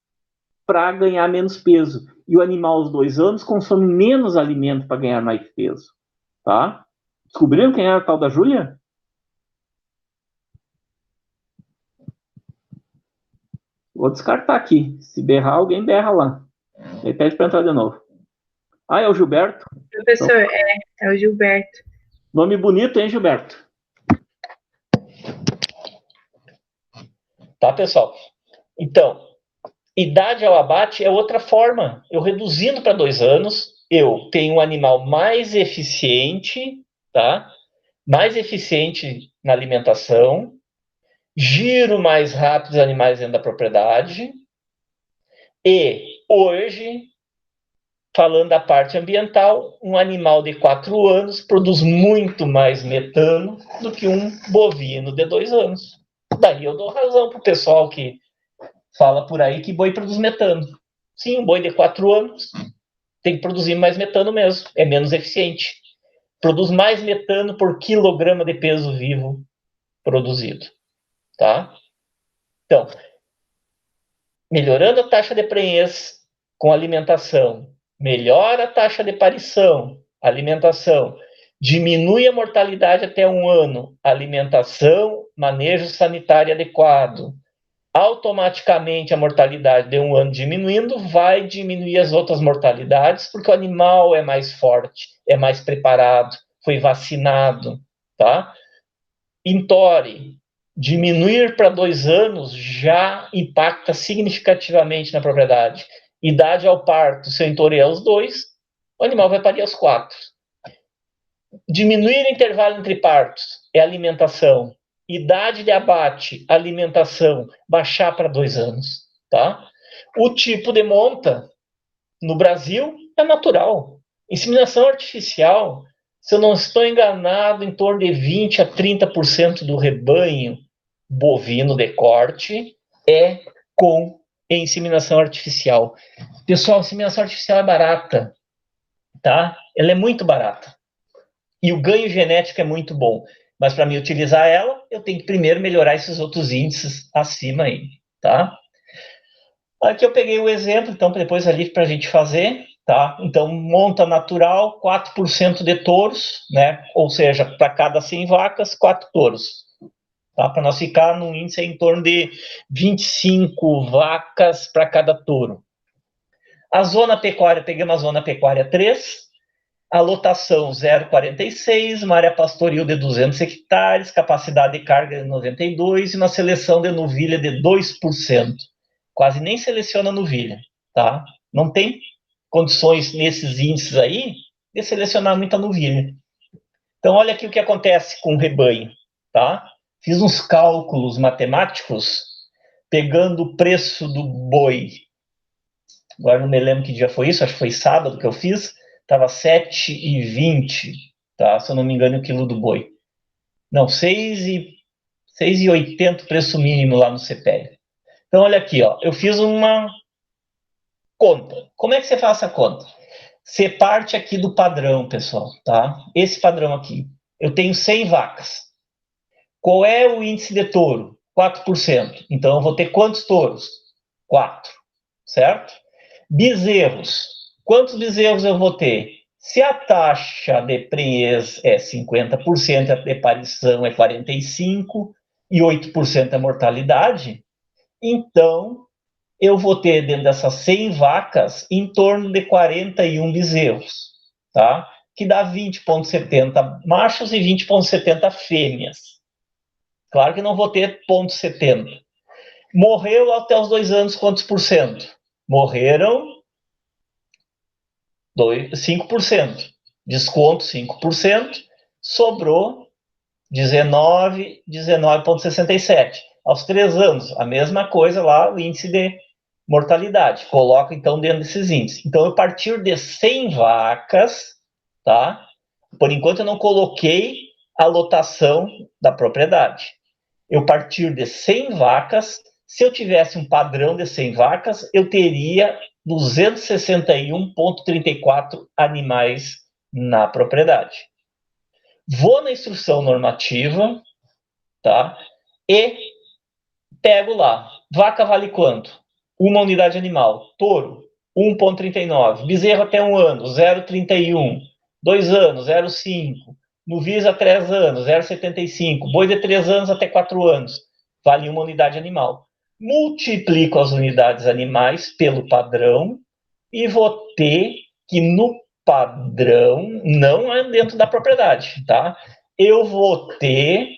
A: para ganhar menos peso. E o animal aos 2 anos consome menos alimento para ganhar mais peso. Tá? Descobriram quem era a tal da Júlia? Vou descartar aqui. Se berrar, alguém berra lá. Ele pede para entrar de novo. Ah, é o Gilberto?
B: Professor, é o Gilberto.
A: Nome bonito, hein, Gilberto? Tá, pessoal? Então, idade ao abate é outra forma. Eu reduzindo para 2 anos, eu tenho um animal mais eficiente, tá? Mais eficiente na alimentação, giro mais rápido os animais dentro da propriedade. E hoje, falando da parte ambiental, um animal de 4 anos produz muito mais metano do que um bovino de 2 anos. Daí eu dou razão para o pessoal que fala por aí que boi produz metano. Sim, um boi de 4 anos tem que produzir mais metano mesmo, é menos eficiente. Produz mais metano por quilograma de peso vivo produzido. Tá? Então, melhorando a taxa de prenhez com alimentação, melhora a taxa de parição, alimentação, diminui a mortalidade até 1 ano, alimentação, manejo sanitário adequado. Automaticamente a mortalidade de 1 ano diminuindo, vai diminuir as outras mortalidades, porque o animal é mais forte, é mais preparado, foi vacinado, tá? Intore, diminuir para 2 anos já impacta significativamente na propriedade. Idade ao parto, se eu entorei aos 2, o animal vai parir aos 4. Diminuir o intervalo entre partos é alimentação. Idade de abate, alimentação, baixar para 2 anos. Tá? O tipo de monta no Brasil é natural. Inseminação artificial, se eu não estou enganado, em torno de 20 a 30% do rebanho bovino de corte é com inseminação artificial. Pessoal, a inseminação artificial é barata, tá? Ela é muito barata. E o ganho genético é muito bom. Mas para mim utilizar ela, eu tenho que primeiro melhorar esses outros índices acima aí, tá? Aqui eu peguei o exemplo, então, depois ali para a gente fazer, tá? Então, monta natural, 4% de touros, né? Ou seja, para cada 100 vacas, 4 touros. Tá? Para nós ficar num índice em torno de 25 vacas para cada touro. A zona pecuária, pegamos a zona pecuária 3, a lotação 0,46, uma área pastoril de 200 hectares, capacidade de carga de 92 e uma seleção de novilha de 2%. Quase nem seleciona novilha, tá? Não tem condições nesses índices aí de selecionar muita novilha. Então, olha aqui o que acontece com o rebanho, tá? Fiz uns cálculos matemáticos pegando o preço do boi. Agora não me lembro que dia foi isso, acho que foi sábado que eu fiz. Estava 7,20, tá? Se eu não me engano, o quilo do boi. Não, 6,80 preço mínimo lá no CPE. Então, olha aqui, ó, eu fiz uma conta. Como é que você faz essa conta? Você parte aqui do padrão, pessoal, tá? Esse padrão aqui. Eu tenho 100 vacas. Qual é o índice de touro? 4%. Então, eu vou ter quantos touros? 4, certo? Bezerros. Quantos bezerros eu vou ter? Se a taxa de prenhez é 50%, a de parição é 45% e 8% é mortalidade, então eu vou ter dentro dessas 100 vacas em torno de 41 bezerros, tá? Que dá 20,70 machos e 20,70 fêmeas. Claro que não vou ter 0,70. Morreu até os 2 anos quantos por cento? Morreram 5%. Desconto 5%, sobrou 19,67. Aos 3 anos, a mesma coisa lá, o índice de mortalidade. Coloca, então, dentro desses índices. Então, a partir de 100 vacas, tá? Por enquanto, eu não coloquei a lotação da propriedade. Eu partir de 100 vacas, se eu tivesse um padrão de 100 vacas, eu teria 261,34 animais na propriedade. Vou na instrução normativa, tá? E pego lá. Vaca vale quanto? Uma unidade animal. Touro, 1,39. Bezerro até 1 ano, 0,31. 2 anos, 0,5. Novilho a 3 anos, 0,75. Boi de 3 anos até 4 anos. Vale uma unidade animal. Multiplico as unidades animais pelo padrão e vou ter que no padrão, não é dentro da propriedade, tá? Eu vou ter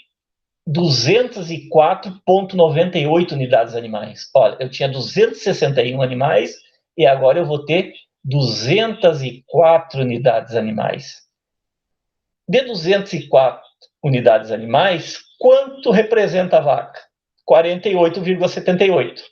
A: 204,98 unidades animais. Olha, eu tinha 261 animais e agora eu vou ter 204 unidades animais. De 204 unidades animais, quanto representa a vaca? 48,78.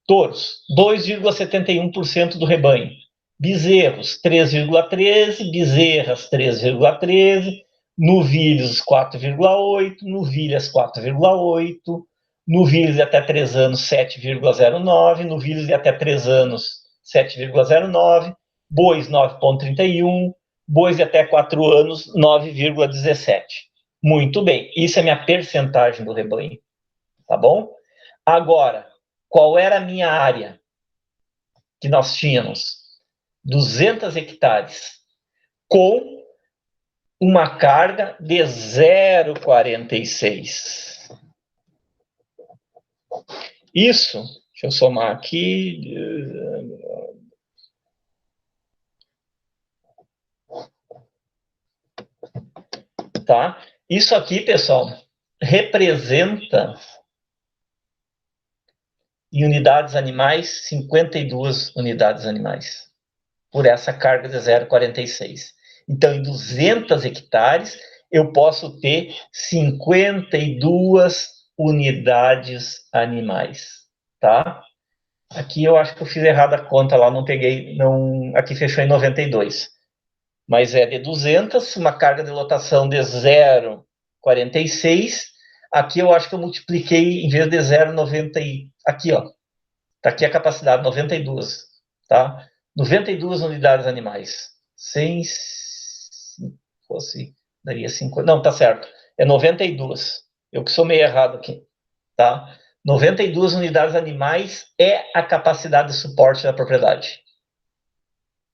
A: Touros, 2,71% do rebanho. Bezerros, 3,13. Bezerras, 3,13. Novilhos, 4,8. Novilhas, 4,8. Novilhos de até 3 anos, 7,09. Novilhos de até 3 anos, 7,09. Bois, 9,31. Bois de até 4 anos, 9,17. Muito bem, isso é minha percentagem do rebanho, tá bom? Agora, qual era a minha área que nós tínhamos? 200 hectares, com uma carga de 0,46. Isso, deixa eu somar aqui. Tá? Isso aqui, pessoal, representa em unidades animais, 52 unidades animais, por essa carga de 0,46. Então, em 200 hectares, eu posso ter 52 unidades animais, tá? Aqui eu acho que eu fiz errado a conta lá, não peguei, não, aqui fechou em 92. Mas é de 200, uma carga de lotação de 0,46. Aqui eu acho que eu multipliquei, em vez de 0,90, aqui, ó. Tá aqui a capacidade, 92, tá? 92 unidades animais. Sem, fosse, daria 50. Não, tá certo. É 92. Eu que somei errado aqui, tá? 92 unidades animais é a capacidade de suporte da propriedade.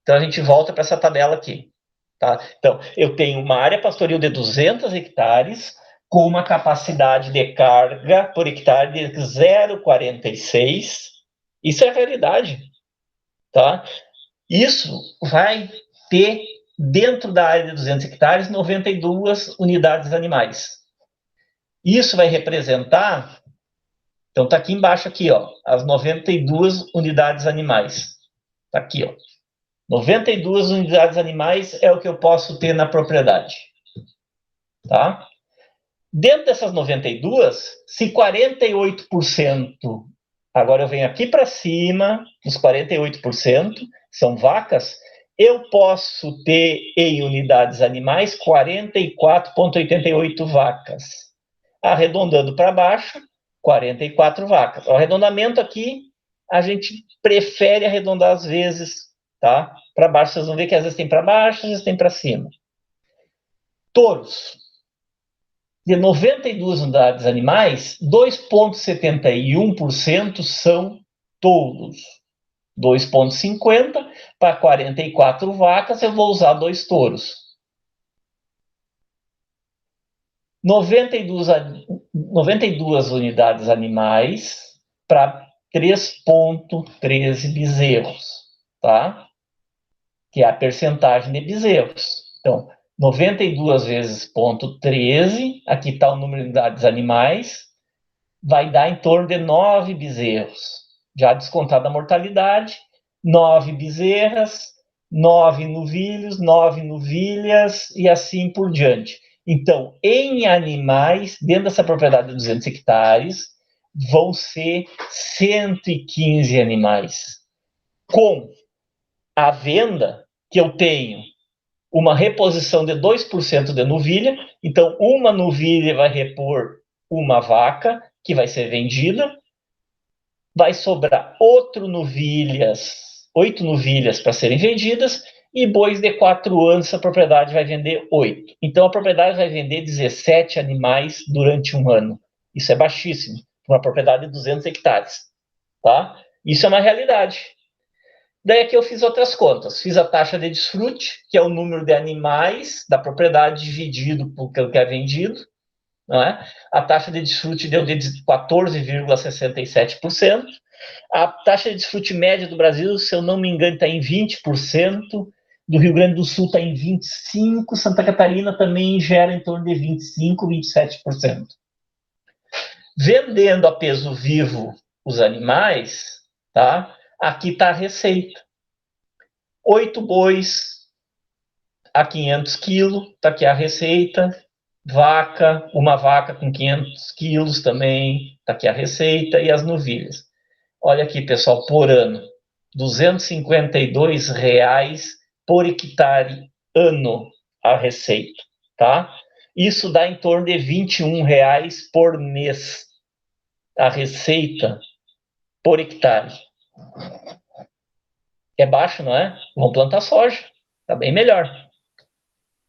A: Então a gente volta para essa tabela aqui, tá? Então, eu tenho uma área pastoril de 200 hectares com uma capacidade de carga por hectare de 0,46. Isso é a realidade, tá? Isso vai ter, dentro da área de 200 hectares, 92 unidades animais. Isso vai representar, então tá aqui embaixo, aqui, ó, as 92 unidades animais. Tá aqui, ó. 92 unidades animais é o que eu posso ter na propriedade. Tá? Dentro dessas 92, se 48%, agora eu venho aqui para cima, os 48% são vacas, eu posso ter em unidades animais 44,88 vacas. Arredondando para baixo, 44 vacas. O arredondamento aqui, a gente prefere arredondar às vezes, tá? Para baixo, vocês vão ver que às vezes tem para baixo, às vezes tem para cima. Touros. De 92 unidades animais, 2,71% são touros. 2,50 para 44 vacas, eu vou usar 2 touros. 92 unidades animais para 3,13 bezerros, tá? Que é a percentagem de bezerros. Então, 92 vezes 0,13, aqui está o número de unidades animais, vai dar em torno de 9 bezerros. Já descontada a mortalidade, 9 bezerras, 9 novilhos, 9 novilhas e assim por diante. Então, em animais, dentro dessa propriedade de 200 hectares, vão ser 115 animais. Com a venda, que eu tenho uma reposição de 2% de novilha, então uma novilha vai repor uma vaca que vai ser vendida, vai sobrar 8 novilhas para serem vendidas, e bois de 4 anos a propriedade vai vender 8. Então a propriedade vai vender 17 animais durante um ano. Isso é baixíssimo, para uma propriedade de 200 hectares. Tá? Isso é uma realidade. Daí aqui eu fiz outras contas. Fiz a taxa de desfrute, que é o número de animais da propriedade dividido por que é vendido. Não é? A taxa de desfrute deu de 14,67%. A taxa de desfrute média do Brasil, se eu não me engano, está em 20%. Do Rio Grande do Sul está em 25%. Santa Catarina também gera em torno de 25%, 27%. Vendendo a peso vivo os animais, tá? Aqui está a receita. 8 bois a 500 quilos, está aqui a receita. Uma vaca com 500 quilos também, está aqui a receita. E as novilhas. Olha aqui, pessoal, por ano. R$ 252 por hectare ano a receita, tá? Isso dá em torno de R$ 21 por mês a receita por hectare. É baixo, não é? Vamos plantar soja, está bem melhor.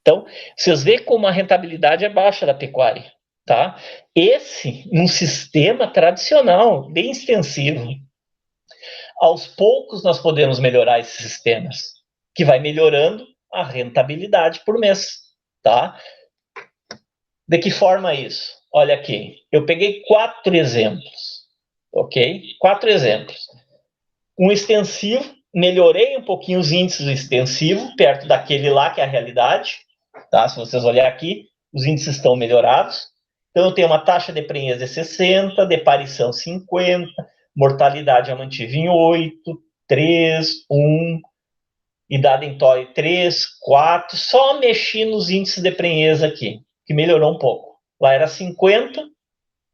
A: Então, vocês veem como a rentabilidade é baixa da pecuária, tá? Esse, num sistema tradicional, bem extensivo. Aos poucos nós podemos melhorar esses sistemas, que vai melhorando a rentabilidade por mês, tá? De que forma isso? Olha aqui, eu peguei 4 exemplos, ok? 4 exemplos. Um extensivo, melhorei um pouquinho os índices do extensivo, perto daquele lá que é a realidade, tá? Se vocês olharem aqui, os índices estão melhorados. Então, eu tenho uma taxa de prenhez de 60, de parição 50, mortalidade eu mantive em 8, 3, 1, idade em TOI 3, 4, só mexi nos índices de prenhez aqui, que melhorou um pouco. Lá era 50,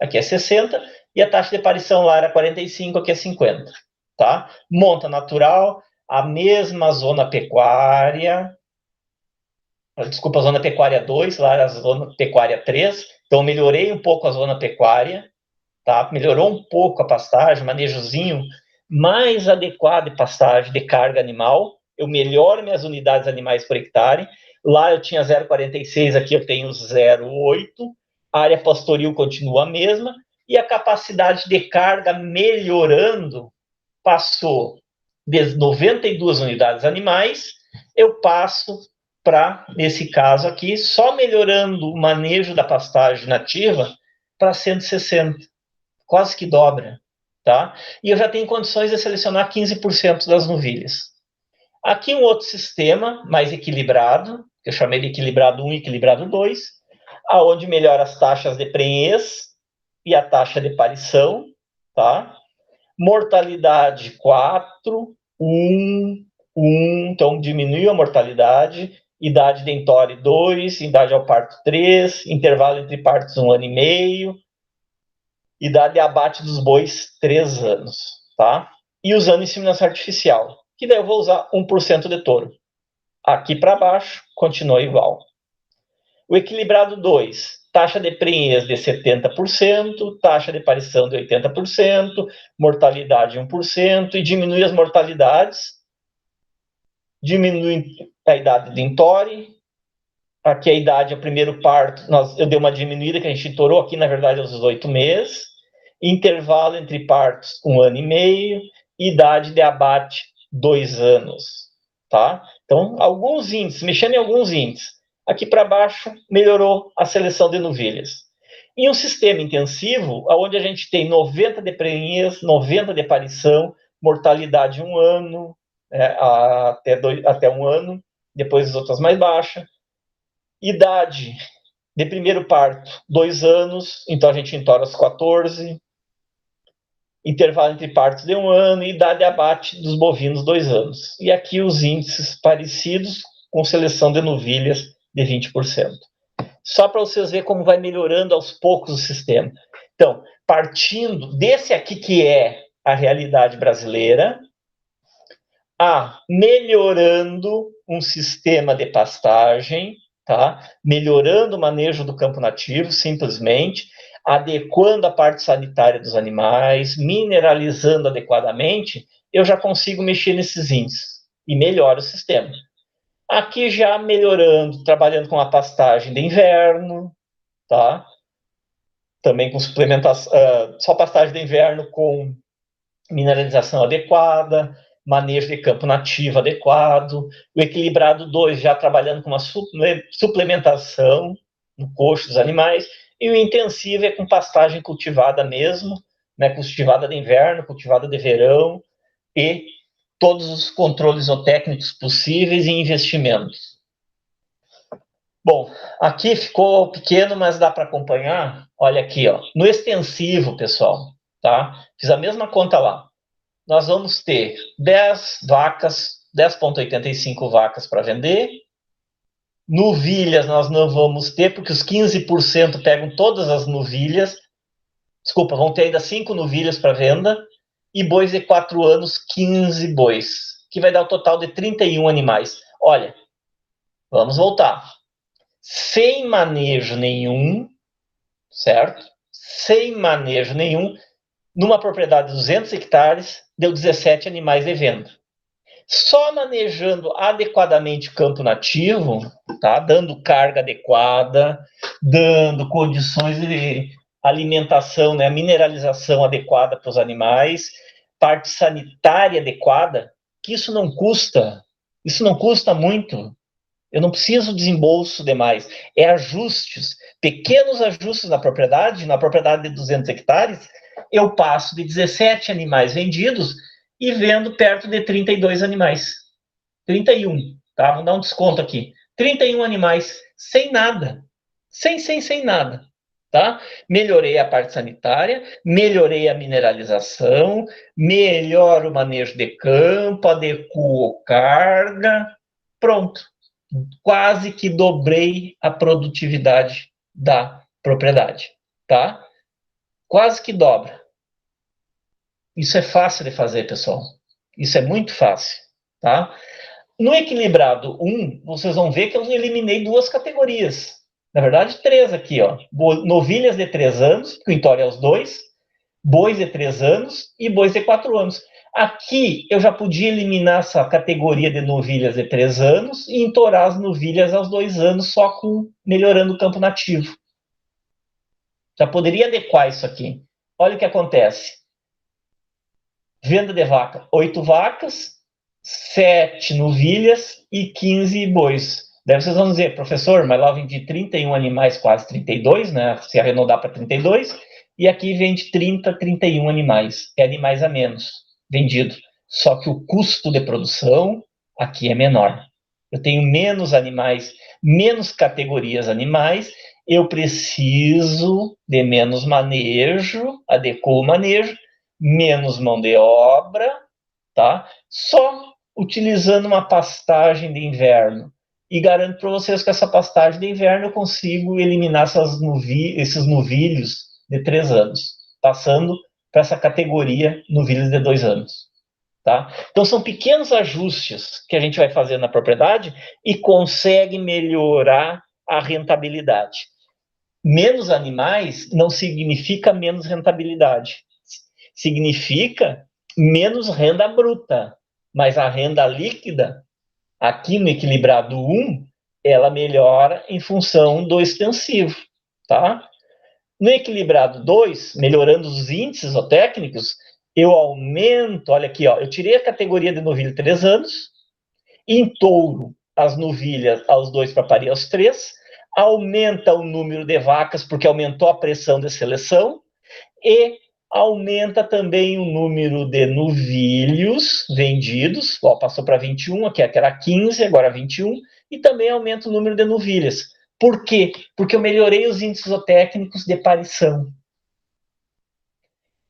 A: aqui é 60, e a taxa de parição lá era 45, aqui é 50. Tá? Monta natural, a mesma zona pecuária, desculpa, a zona pecuária 2, lá era a zona pecuária 3, então melhorei um pouco a zona pecuária, tá? Melhorou um pouco a pastagem, manejozinho mais adequado de pastagem, de carga animal, eu melhoro minhas unidades animais por hectare, lá eu tinha 0,46, aqui eu tenho 0,8, a área pastoril continua a mesma, e a capacidade de carga melhorando, passou de 92 unidades animais, eu passo para, nesse caso aqui, só melhorando o manejo da pastagem nativa, para 160, quase que dobra, tá? E eu já tenho condições de selecionar 15% das novilhas. Aqui um outro sistema mais equilibrado, que eu chamei de equilibrado 1 e equilibrado 2, aonde melhora as taxas de prenhez e a taxa de parição, tá? Mortalidade 4, 1, 1, então diminuiu a mortalidade, idade de entore 2, idade ao parto 3, intervalo entre partos 1 ano e meio, idade de abate dos bois 3 anos, tá? E usando inseminação artificial, que daí eu vou usar 1% de touro. Aqui para baixo, continua igual. O equilibrado 2, taxa de prenhez de 70%, taxa de parição de 80%, mortalidade 1%, e diminui as mortalidades, diminui a idade de entore, aqui a idade é o primeiro parto, eu dei uma diminuída que a gente torou aqui, na verdade, aos 18 meses, intervalo entre partos 1 ano e meio, idade de abate 2 anos, tá? Então, alguns índices, mexendo em alguns índices. Aqui para baixo, melhorou a seleção de novilhas. Em um sistema intensivo, onde a gente tem 90 de prenhez, 90 de parição, mortalidade 1 ano, até 1 ano, depois as outras mais baixas. Idade de primeiro parto, 2 anos, então a gente entora aos 14. Intervalo entre partos de 1 ano e idade de abate dos bovinos 2 anos. E aqui os índices parecidos com seleção de novilhas de 20%. Só para vocês verem como vai melhorando aos poucos o sistema. Então, partindo desse aqui que é a realidade brasileira, a melhorando um sistema de pastagem, tá? Melhorando o manejo do campo nativo, simplesmente, adequando a parte sanitária dos animais, mineralizando adequadamente, eu já consigo mexer nesses índices e melhora o sistema. Aqui já melhorando, trabalhando com a pastagem de inverno, tá? Também com suplementação, só pastagem de inverno com mineralização adequada, manejo de campo nativo adequado, o equilibrado 2 já trabalhando com uma suplementação no coxo dos animais, e o intensivo é com pastagem cultivada mesmo, né, cultivada de inverno, cultivada de verão, e todos os controles zootécnicos possíveis e investimentos. Bom, aqui ficou pequeno, mas dá para acompanhar. Olha aqui, ó, no extensivo, pessoal, tá? Fiz a mesma conta lá. Nós vamos ter 10 vacas, 10,85 vacas para vender. Novilhas nós não vamos ter, porque os 15% pegam todas as novilhas. Desculpa, vão ter ainda 5 novilhas para venda. E bois de 4 anos, 15 bois, que vai dar um total de 31 animais. Olha, vamos voltar. Sem manejo nenhum, certo? Sem manejo nenhum, numa propriedade de 200 hectares, deu 17 animais de venda. Só manejando adequadamente o campo nativo, tá? Dando carga adequada, dando condições de alimentação, né? Mineralização adequada para os animais, parte sanitária adequada, que isso não custa muito. Eu não preciso desembolso demais. É ajustes, pequenos ajustes na propriedade de 200 hectares, eu passo de 17 animais vendidos e vendo perto de 32 animais. 31, tá? Vamos dar um desconto aqui. 31 animais, sem nada. Sem nada. Tá? Melhorei a parte sanitária, melhorei a mineralização, melhoro o manejo de campo, adequo carga, pronto. Quase que dobrei a produtividade da propriedade, tá? Quase que dobra. Isso é fácil de fazer, pessoal. Isso é muito fácil, tá? No equilibrado 1, vocês vão ver que eu eliminei 2 categorias. Na verdade, 3 aqui, ó. Novilhas de 3 anos, que o entório é os 2, bois de 3 anos e bois de 4 anos. Aqui eu já podia eliminar essa categoria de novilhas de 3 anos e entorar as novilhas aos 2 anos só com melhorando o campo nativo. Já poderia adequar isso aqui. Olha o que acontece. Venda de vaca, 8 vacas, 7 novilhas e 15 bois. Daí vocês vão dizer, professor, mas lá vendi 31 animais, quase 32, né? Se arredondar para 32, e aqui vende 30, 31 animais. É animais a menos vendido. Só que o custo de produção aqui é menor. Eu tenho menos animais, menos categorias animais, eu preciso de menos manejo, adequo o manejo, menos mão de obra, tá? Só utilizando uma pastagem de inverno. E garanto para vocês que essa pastagem de inverno eu consigo eliminar esses novilhos de 3 anos, passando para essa categoria novilhos de 2 anos. Tá? Então, são pequenos ajustes que a gente vai fazer na propriedade e consegue melhorar a rentabilidade. Menos animais não significa menos rentabilidade. Significa menos renda bruta. Mas a renda líquida, aqui no equilibrado 1, ela melhora em função do extensivo. Tá? No equilibrado 2, melhorando os índices zootécnicos, eu aumento, olha aqui, ó, eu tirei a categoria de novilho 3 anos, entouro as novilhas aos 2 para parir aos 3, aumenta o número de vacas, porque aumentou a pressão de seleção, e aumenta também o número de novilhos vendidos, ó, passou para 21, aqui era 15, agora 21, e também aumenta o número de novilhas. Por quê? Porque eu melhorei os índices zootécnicos de parição.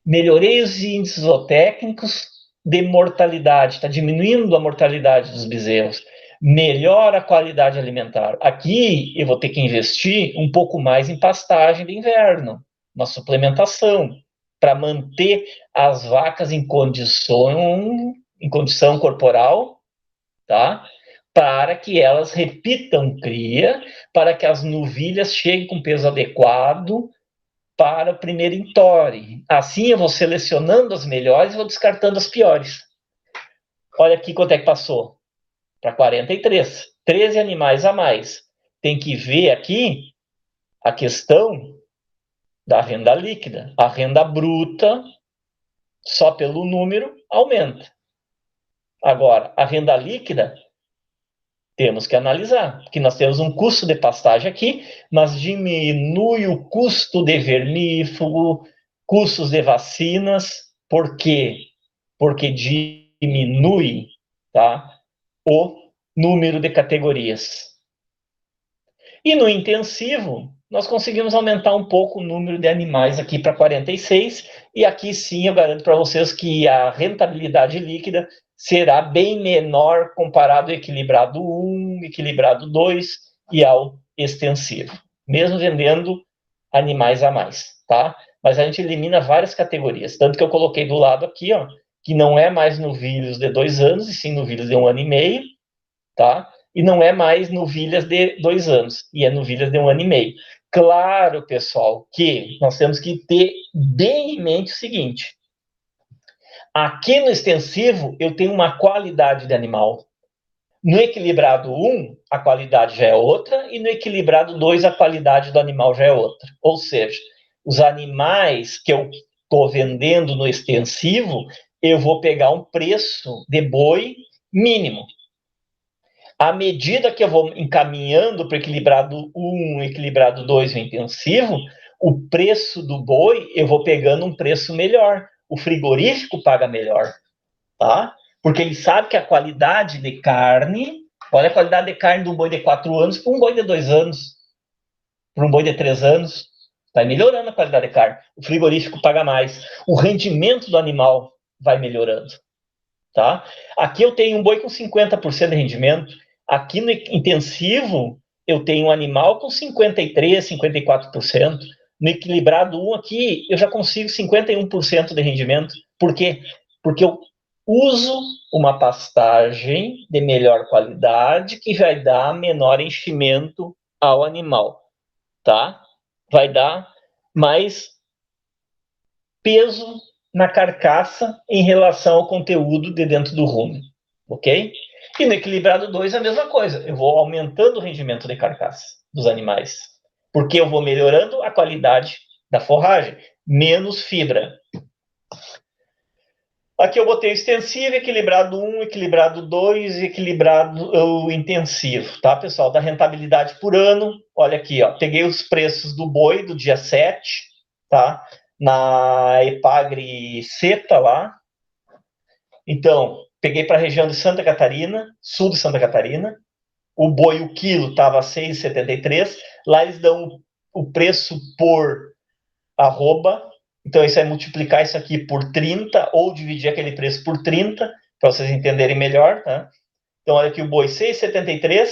A: Melhorei os índices zootécnicos de mortalidade, está diminuindo a mortalidade dos bezerros, melhora a qualidade alimentar. Aqui eu vou ter que investir um pouco mais em pastagem de inverno, uma suplementação, para manter as vacas em condição corporal, tá? Para que elas repitam cria, para que as novilhas cheguem com peso adequado, para o primeiro entore. Assim eu vou selecionando as melhores e vou descartando as piores. Olha aqui quanto é que passou. Para 43. 13 animais a mais. Tem que ver aqui a questão da renda líquida. A renda bruta, só pelo número, aumenta. Agora, a renda líquida, temos que analisar, porque nós temos um custo de pastagem aqui, mas diminui o custo de vermífugo, custos de vacinas. Por quê? Porque diminui, tá, o número de categorias. E no intensivo, nós conseguimos aumentar um pouco o número de animais aqui para 46, e aqui sim eu garanto para vocês que a rentabilidade líquida será bem menor comparado ao equilibrado 1, equilibrado 2 e ao extensivo, mesmo vendendo animais a mais, tá? Mas a gente elimina várias categorias, tanto que eu coloquei do lado aqui, ó, que não é mais novilhos de 2 anos, e sim novilhos de 1 ano e meio, tá? E não é mais novilhas de 2 anos, e é novilhas de 1 ano e meio. Claro, pessoal, que nós temos que ter bem em mente o seguinte: aqui no extensivo eu tenho uma qualidade de animal. No equilibrado 1, a qualidade já é outra, e no equilibrado 2, a qualidade do animal já é outra. Ou seja, os animais que eu estou vendendo no extensivo, eu vou pegar um preço de boi mínimo. À medida que eu vou encaminhando para o equilibrado 1, equilibrado 2 e intensivo, o preço do boi, eu vou pegando um preço melhor. O frigorífico paga melhor, tá? Porque ele sabe que a qualidade de carne, olha a qualidade de carne de um boi de 4 anos para um boi de 2 anos, para um boi de 3 anos. Vai melhorando a qualidade de carne. O frigorífico paga mais. O rendimento do animal vai melhorando, tá? Aqui eu tenho um boi com 50% de rendimento. Aqui no intensivo, eu tenho um animal com 53%, 54%. No equilibrado 1 aqui, eu já consigo 51% de rendimento. Por quê? Porque eu uso uma pastagem de melhor qualidade que vai dar menor enchimento ao animal, tá? Vai dar mais peso na carcaça em relação ao conteúdo de dentro do rumen, ok? E no equilibrado 2 a mesma coisa, eu vou aumentando o rendimento de carcaça dos animais, porque eu vou melhorando a qualidade da forragem, menos fibra. Aqui eu botei extensivo, equilibrado 1, equilibrado 2 e equilibrado intensivo, tá, pessoal? Da rentabilidade por ano, olha aqui, ó, peguei os preços do boi do dia 7, tá? Na Epagre Seta lá. Então, peguei para a região de Santa Catarina, sul de Santa Catarina. O boi, o quilo, estava 6,73. Lá eles dão o preço por arroba. Então, isso é multiplicar isso aqui por 30 ou dividir aquele preço por 30, para vocês entenderem melhor, tá? Então, olha aqui o boi 6,73,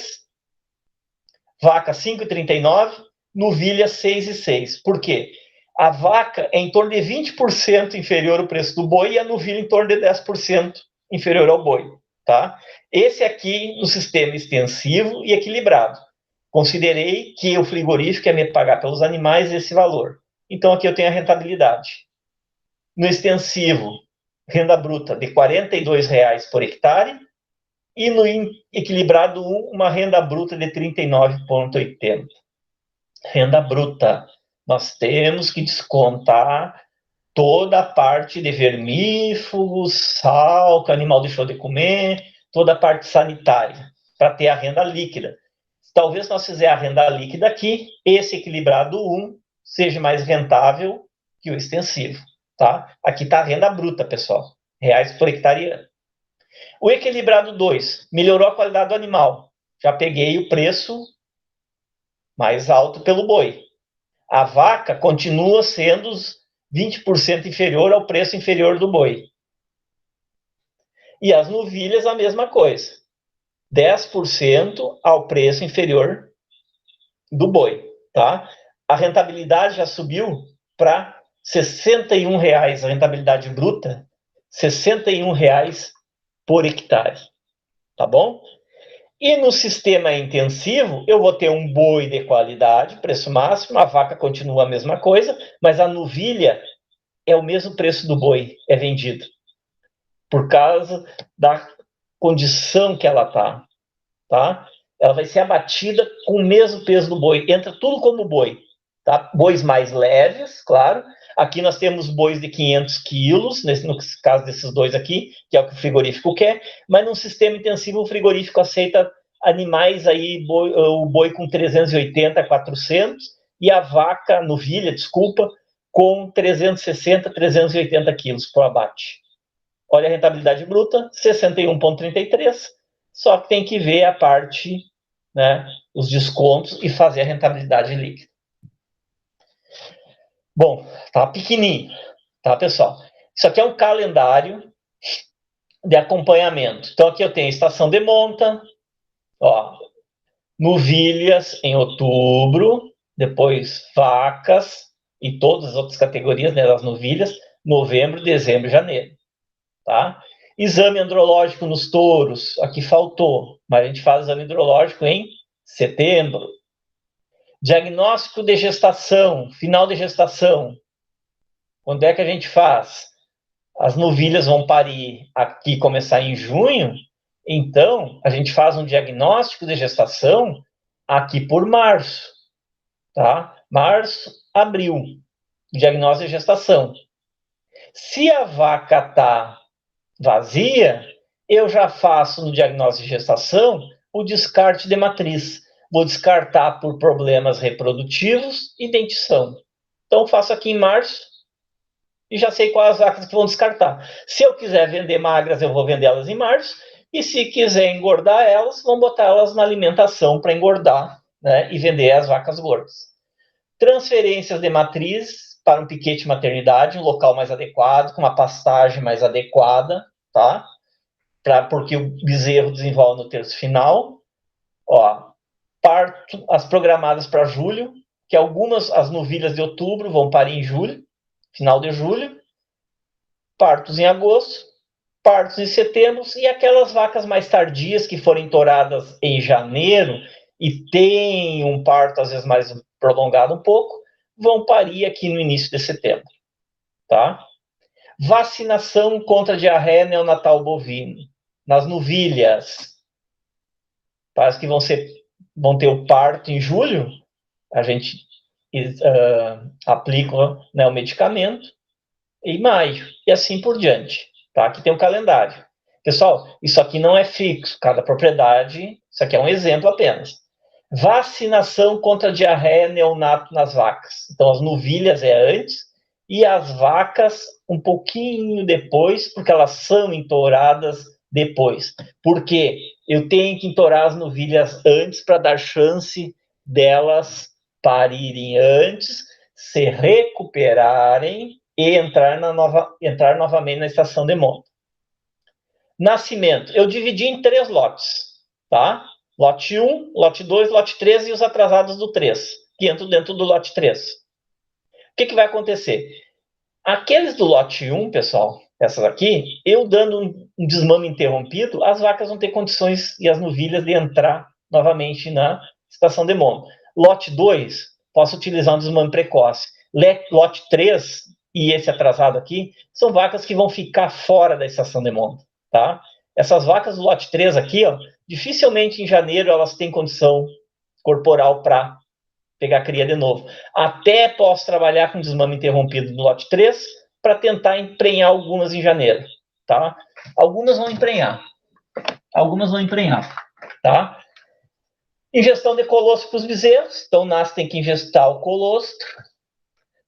A: vaca 5,39, novilha 6,6. Por quê? A vaca é em torno de 20% inferior ao preço do boi e a novilha em torno de 10% inferior ao boi, tá? Esse aqui no sistema extensivo e equilibrado. Considerei que o frigorífico ia me pagar pelos animais esse valor. Então, aqui eu tenho a rentabilidade. No extensivo, renda bruta de R$ 42,00 por hectare, e no equilibrado 1, uma renda bruta de 39,80. Renda bruta. Nós temos que descontar toda a parte de vermífugos, sal, que o animal deixou de comer, toda a parte sanitária, para ter a renda líquida. Talvez nós fizermos a renda líquida aqui, esse equilibrado 1 seja mais rentável que o extensivo, tá? Aqui está a renda bruta, pessoal, reais por hectare ano. O equilibrado 2 melhorou a qualidade do animal. Já peguei o preço mais alto pelo boi. A vaca continua sendo 20% inferior ao preço inferior do boi. E as novilhas, a mesma coisa. 10% ao preço inferior do boi, tá? A rentabilidade já subiu para R$ 61,00, a rentabilidade bruta, R$ 61,00 por hectare, tá bom? E no sistema intensivo, eu vou ter um boi de qualidade, preço máximo, a vaca continua a mesma coisa, mas a novilha é o mesmo preço do boi, é vendido. Por causa da condição que ela está, tá? Ela vai ser abatida com o mesmo peso do boi, entra tudo como boi, tá? Bois mais leves, claro. Aqui nós temos bois de 500 quilos, no caso desses dois aqui, que é o que o frigorífico quer, mas num sistema intensivo o frigorífico aceita animais aí, o boi com 380, 400, e a vaca, novilha, desculpa, com 360, 380 quilos por abate. Olha a rentabilidade bruta, 61,33, só que tem que ver a parte, né, os descontos e fazer a rentabilidade líquida. Bom, tá pequenininho, tá, pessoal? Isso aqui é um calendário de acompanhamento. Então, aqui eu tenho a estação de monta, ó, novilhas em outubro, depois vacas e todas as outras categorias, né, das novilhas, novembro, dezembro e janeiro, tá? Exame andrológico nos touros, aqui faltou, mas a gente faz exame andrológico em setembro. Diagnóstico de gestação, final de gestação. Quando é que a gente faz? As novilhas vão parir aqui, começar em junho, então a gente faz um diagnóstico de gestação aqui por março, tá? Março, abril, diagnóstico de gestação. Se a vaca está vazia, eu já faço no diagnóstico de gestação o descarte de matriz. Vou descartar por problemas reprodutivos e dentição. Então, faço aqui em março e já sei quais as vacas que vão descartar. Se eu quiser vender magras, eu vou vender elas em março. E se quiser engordar elas, vão botar elas na alimentação para engordar, né, e vender as vacas gordas. Transferências de matriz para um piquete maternidade, um local mais adequado, com uma pastagem mais adequada, tá? Porque o bezerro desenvolve no terço final. Ó, parto, as programadas para julho, que algumas, as novilhas de outubro vão parir em julho, final de julho. Partos em agosto, partos em setembro, e aquelas vacas mais tardias que forem touradas em janeiro e têm um parto às vezes mais prolongado um pouco, vão parir aqui no início de setembro, tá? Vacinação contra diarreia neonatal bovina. Nas novilhas, parece que vão ter o parto em julho, a gente aplica, né, o medicamento, em maio, e assim por diante. Tá? Aqui tem um calendário. Pessoal, isso aqui não é fixo, cada propriedade, isso aqui é um exemplo apenas. Vacinação contra diarreia neonato nas vacas. Então, as novilhas é antes, e as vacas um pouquinho depois, porque elas são entouradas depois. Porque eu tenho que entourar as novilhas antes para dar chance delas parirem antes, se recuperarem e entrar novamente na estação de monta. Nascimento. Eu dividi em 3 lotes, tá? Lote 1, lote 2, lote 3 e os atrasados do 3, que entram dentro do lote 3. O que vai acontecer? Aqueles do lote 1, pessoal, essas aqui, eu dando um desmame interrompido, as vacas vão ter condições e as novilhas de entrar novamente na estação de monta. Lote 2, posso utilizar um desmame precoce. Lote 3 e esse atrasado aqui, são vacas que vão ficar fora da estação de monta, tá? Essas vacas do lote 3 aqui, ó, dificilmente em janeiro elas têm condição corporal para pegar cria de novo. Até posso trabalhar com desmame interrompido no lote 3 para tentar emprenhar algumas em janeiro, tá? Algumas vão emprenhar, tá? Ingestão de colostro para os bezerros, então nasce tem que ingestar o colostro.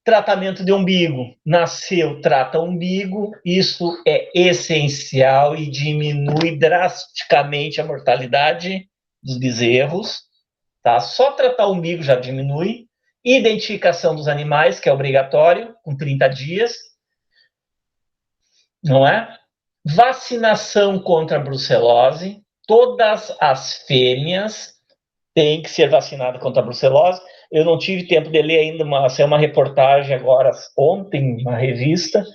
A: Tratamento de umbigo, nasceu, trata o umbigo, isso é essencial e diminui drasticamente a mortalidade dos bezerros, tá? Só tratar o umbigo já diminui. Identificação dos animais, que é obrigatório, com 30 dias, não é? Vacinação contra a brucelose, todas as fêmeas têm que ser vacinadas contra a brucelose. Eu não tive tempo de ler ainda, saiu uma reportagem agora, ontem, uma revista,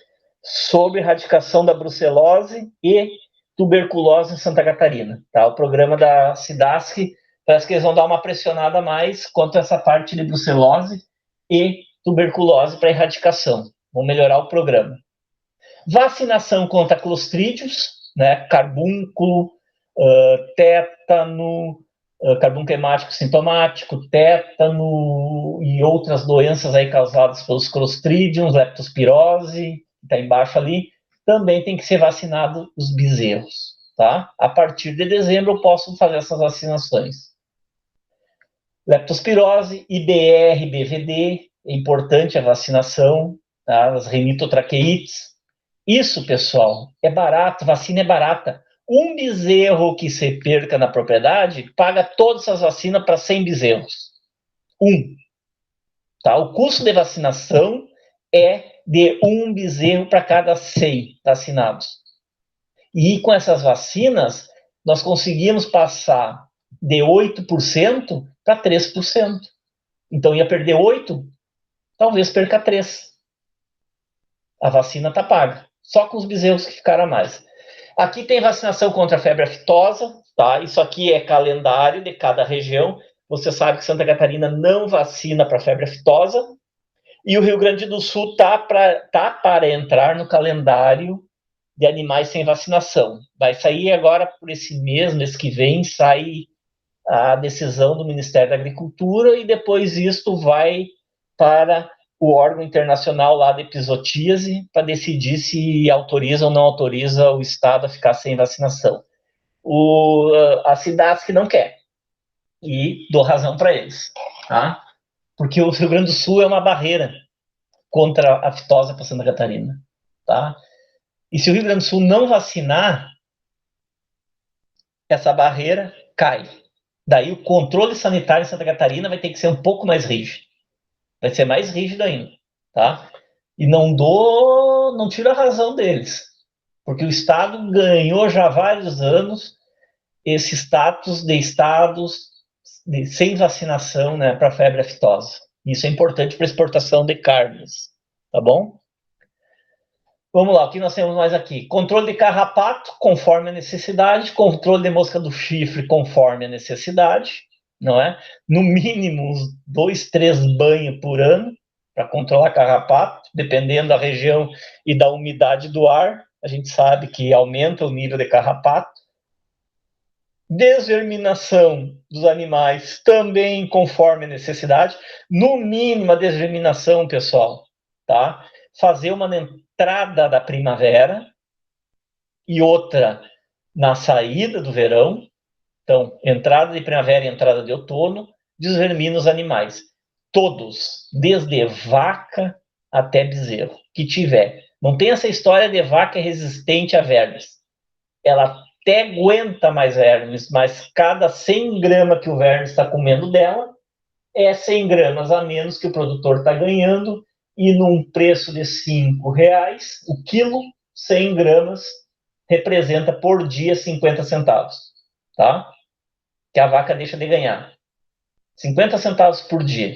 A: sobre erradicação da brucelose e tuberculose em Santa Catarina. Tá? O programa da SIDASC, parece que eles vão dar uma pressionada a mais quanto a essa parte de brucelose e tuberculose para erradicação. Vão melhorar o programa. Vacinação contra clostrídeos, né? Carbúnculo, tétano, carbúnculo hemático sintomático, tétano e outras doenças aí causadas pelos clostrídeos, leptospirose, que está embaixo ali, também tem que ser vacinado os bezerros, tá? A partir de dezembro eu posso fazer essas vacinações. Leptospirose, IBR, BVD, é importante a vacinação, tá? As rinitotraqueites. Isso, pessoal, é barato, vacina é barata. Um bezerro que se perca na propriedade paga todas as vacinas para 100 bezerros. Tá? O custo de vacinação é de um bezerro para cada 100 vacinados. E com essas vacinas, nós conseguimos passar de 8% para 3%. Então ia perder 8%, talvez perca 3%. A vacina está paga. Só com os bezerros que ficaram a mais. Aqui tem vacinação contra a febre aftosa, tá? Isso aqui é calendário de cada região. Você sabe que Santa Catarina não vacina para febre aftosa. E o Rio Grande do Sul tá para entrar no calendário de animais sem vacinação. Vai sair agora por esse mês que vem, sai a decisão do Ministério da Agricultura e depois isto vai para o órgão internacional lá de epizotíase para decidir se autoriza ou não autoriza o Estado a ficar sem vacinação. A SIDASC não quer, e dou razão para eles, tá? Porque o Rio Grande do Sul é uma barreira contra a aftosa para Santa Catarina, tá? E se o Rio Grande do Sul não vacinar, essa barreira cai. Daí o controle sanitário em Santa Catarina vai ter que ser um pouco mais rígido. Vai ser mais rígido ainda, tá? E não tiro a razão deles, porque o Estado ganhou já há vários anos esse status de estados sem vacinação, né, para febre aftosa. Isso é importante para exportação de carnes, tá bom? Vamos lá, o que nós temos mais aqui? Controle de carrapato, conforme a necessidade. Controle de mosca do chifre, conforme a necessidade. Não é? No mínimo, 2, 3 banhos por ano para controlar carrapato, dependendo da região e da umidade do ar. A gente sabe que aumenta o nível de carrapato. Desverminação dos animais, também conforme a necessidade. No mínimo, a desverminação, pessoal, tá? Fazer uma entrada da primavera e outra na saída do verão. Então, entrada de primavera e entrada de outono, desvermina os animais. Todos, desde vaca até bezerro, que tiver. Não tem essa história de vaca resistente a vermes. Ela até aguenta mais vermes, mas cada 100 gramas que o verme está comendo dela, é 100 gramas a menos que o produtor está ganhando, e num preço de R$5 o quilo, 100 gramas representa por dia 50 centavos, tá? Que a vaca deixa de ganhar. 50 centavos por dia.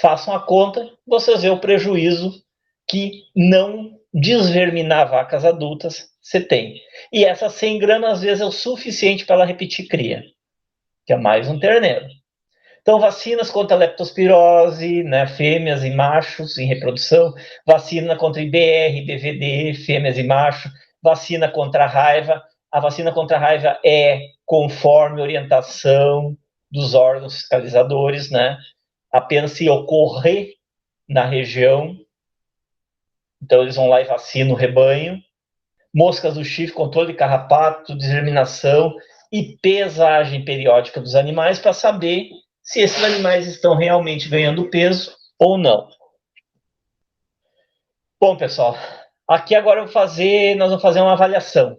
A: Façam a conta, vocês vê o prejuízo que não desverminar vacas adultas você tem. E essas 100 gramas, às vezes, é o suficiente para ela repetir cria, que é mais um terneiro. Então, vacinas contra a leptospirose, né, fêmeas e machos em reprodução, vacina contra IBR, BVD, fêmeas e machos, vacina contra a raiva. A vacina contra a raiva é conforme orientação dos órgãos fiscalizadores, né? Apenas se ocorrer na região, então eles vão lá e vacinam o rebanho. Moscas do chifre, controle de carrapato, disseminação e pesagem periódica dos animais para saber se esses animais estão realmente ganhando peso ou não. Bom, pessoal, aqui agora nós vamos fazer uma avaliação,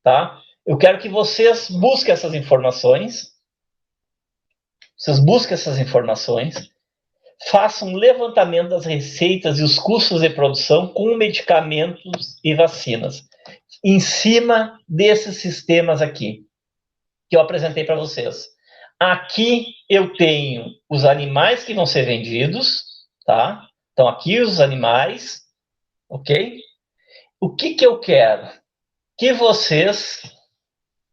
A: tá? Eu quero que vocês busquem essas informações, façam um levantamento das receitas e os custos de produção com medicamentos e vacinas, em cima desses sistemas aqui, que eu apresentei para vocês. Aqui eu tenho os animais que vão ser vendidos, tá? Então, aqui os animais, ok? O que eu quero? que vocês...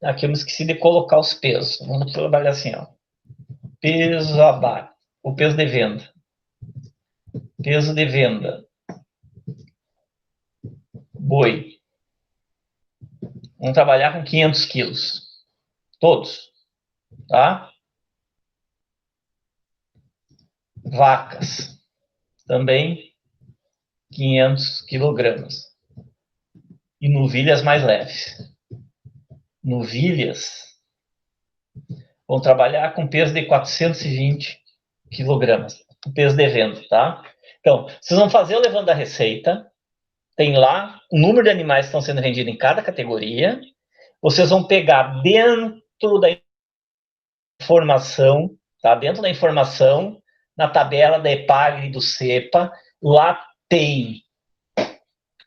A: Aqui eu me esqueci de colocar os pesos. Vamos trabalhar assim, ó. Peso abate. O peso de venda. Peso de venda. Boi. Vamos trabalhar com 500 quilos. Todos. Tá? Vacas. Também 500 quilogramas. E novilhas mais leves. Novilhas vão trabalhar com peso de 420 quilogramas. O peso de venda, tá? Então, vocês vão fazer o levando da receita. Tem lá o número de animais que estão sendo vendidos em cada categoria. Vocês vão pegar dentro da informação, tá? Dentro da informação, na tabela da EPAGRE e do CEPA, lá tem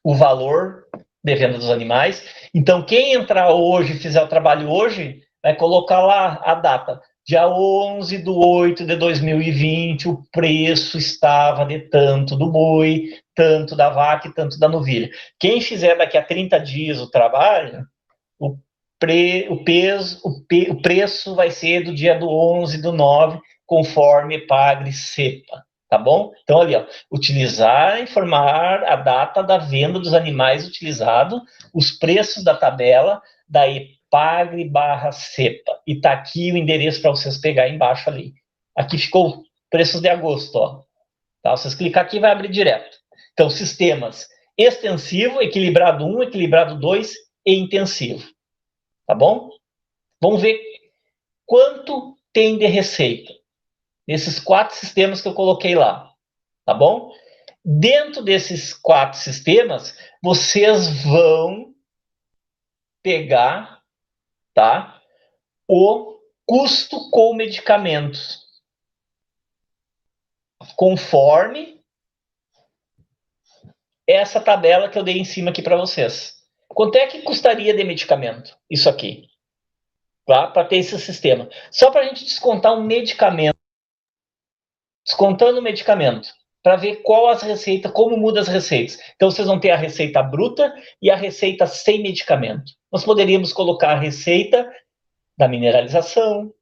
A: o valor de venda dos animais. Então, quem entrar hoje, fizer o trabalho hoje, vai colocar lá a data. Dia 11/8/2020, o preço estava de tanto do boi, tanto da vaca e tanto da novilha. Quem fizer daqui a 30 dias o trabalho, o preço vai ser do dia do 11/9, conforme EPAGRE CEPA. Tá bom? Então, ali, ó, utilizar, informar a data da venda dos animais utilizados, os preços da tabela da EPAGRE/CEPA. E tá aqui o endereço para vocês pegar embaixo ali. Aqui ficou preços de agosto, ó. Tá? Vocês clicar aqui vai abrir direto. Então, sistemas extensivo, equilibrado 1, equilibrado 2 e intensivo. Tá bom? Vamos ver quanto tem de receita nesses 4 sistemas que eu coloquei lá, tá bom? Dentro desses 4 sistemas, vocês vão pegar, tá, o custo com medicamentos, conforme essa tabela que eu dei em cima aqui para vocês. Quanto é que custaria de medicamento isso aqui? Tá? Para ter esse sistema. Só para a gente descontar um medicamento. Descontando o medicamento, para ver qual as receitas, como muda as receitas. Então, vocês vão ter a receita bruta e a receita sem medicamento. Nós poderíamos colocar a receita da mineralização,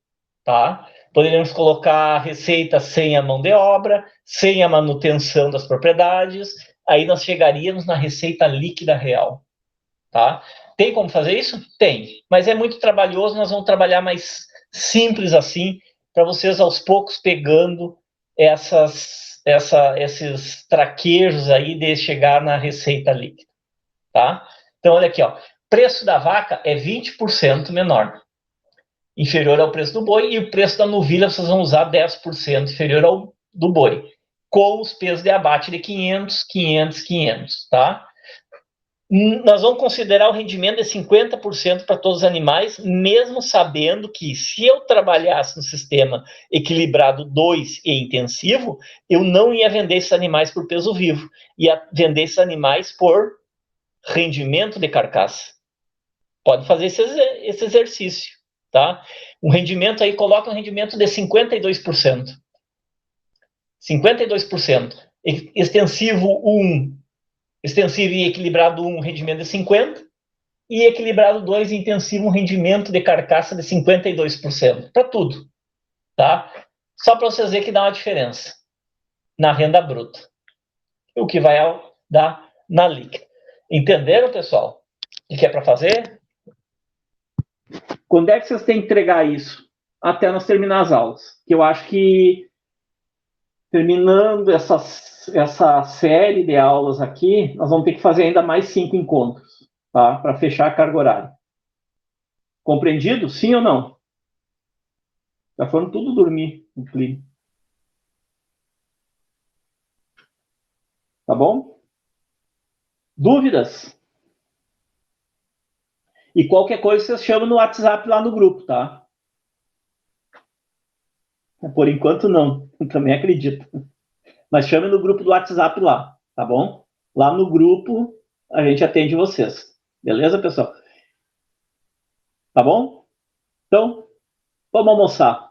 A: tá? Poderíamos colocar a receita sem a mão de obra, sem a manutenção das propriedades. Aí nós chegaríamos na receita líquida real, tá? Tem como fazer isso? Tem. Mas é muito trabalhoso, nós vamos trabalhar mais simples assim, para vocês aos poucos pegando esses traquejos aí de chegar na receita líquida, tá? Então, olha aqui, ó. Preço da vaca é 20% menor, inferior ao preço do boi, e o preço da novilha vocês vão usar 10% inferior ao do boi, com os pesos de abate de 500, 500, 500, tá? Nós vamos considerar o rendimento de 50% para todos os animais, mesmo sabendo que se eu trabalhasse no sistema equilibrado 2 e intensivo, eu não ia vender esses animais por peso vivo, ia vender esses animais por rendimento de carcaça. Pode fazer esse exercício, tá? Um rendimento aí, coloca um rendimento de 52%. 52%. Extensivo 1, extensivo e equilibrado 1, rendimento de 50%, e equilibrado 2, intensivo, um rendimento de carcaça de 52%. Para tudo, tá? Só para vocês verem que dá uma diferença na renda bruta. O que vai dar na líquida. Entenderam, pessoal? O que é para fazer? Quando é que vocês têm que entregar isso? Até nós terminar as aulas. Que eu acho que, terminando essa série de aulas aqui, nós vamos ter que fazer ainda mais 5 encontros, tá? Para fechar a carga horária. Compreendido? Sim ou não? Já foram tudo dormir no clima. Tá bom? Dúvidas? E qualquer coisa vocês chamam no WhatsApp lá no grupo, tá? Por enquanto não, eu também acredito. Mas chame no grupo do WhatsApp lá, tá bom? Lá no grupo a gente atende vocês. Beleza, pessoal? Tá bom? Então, vamos almoçar.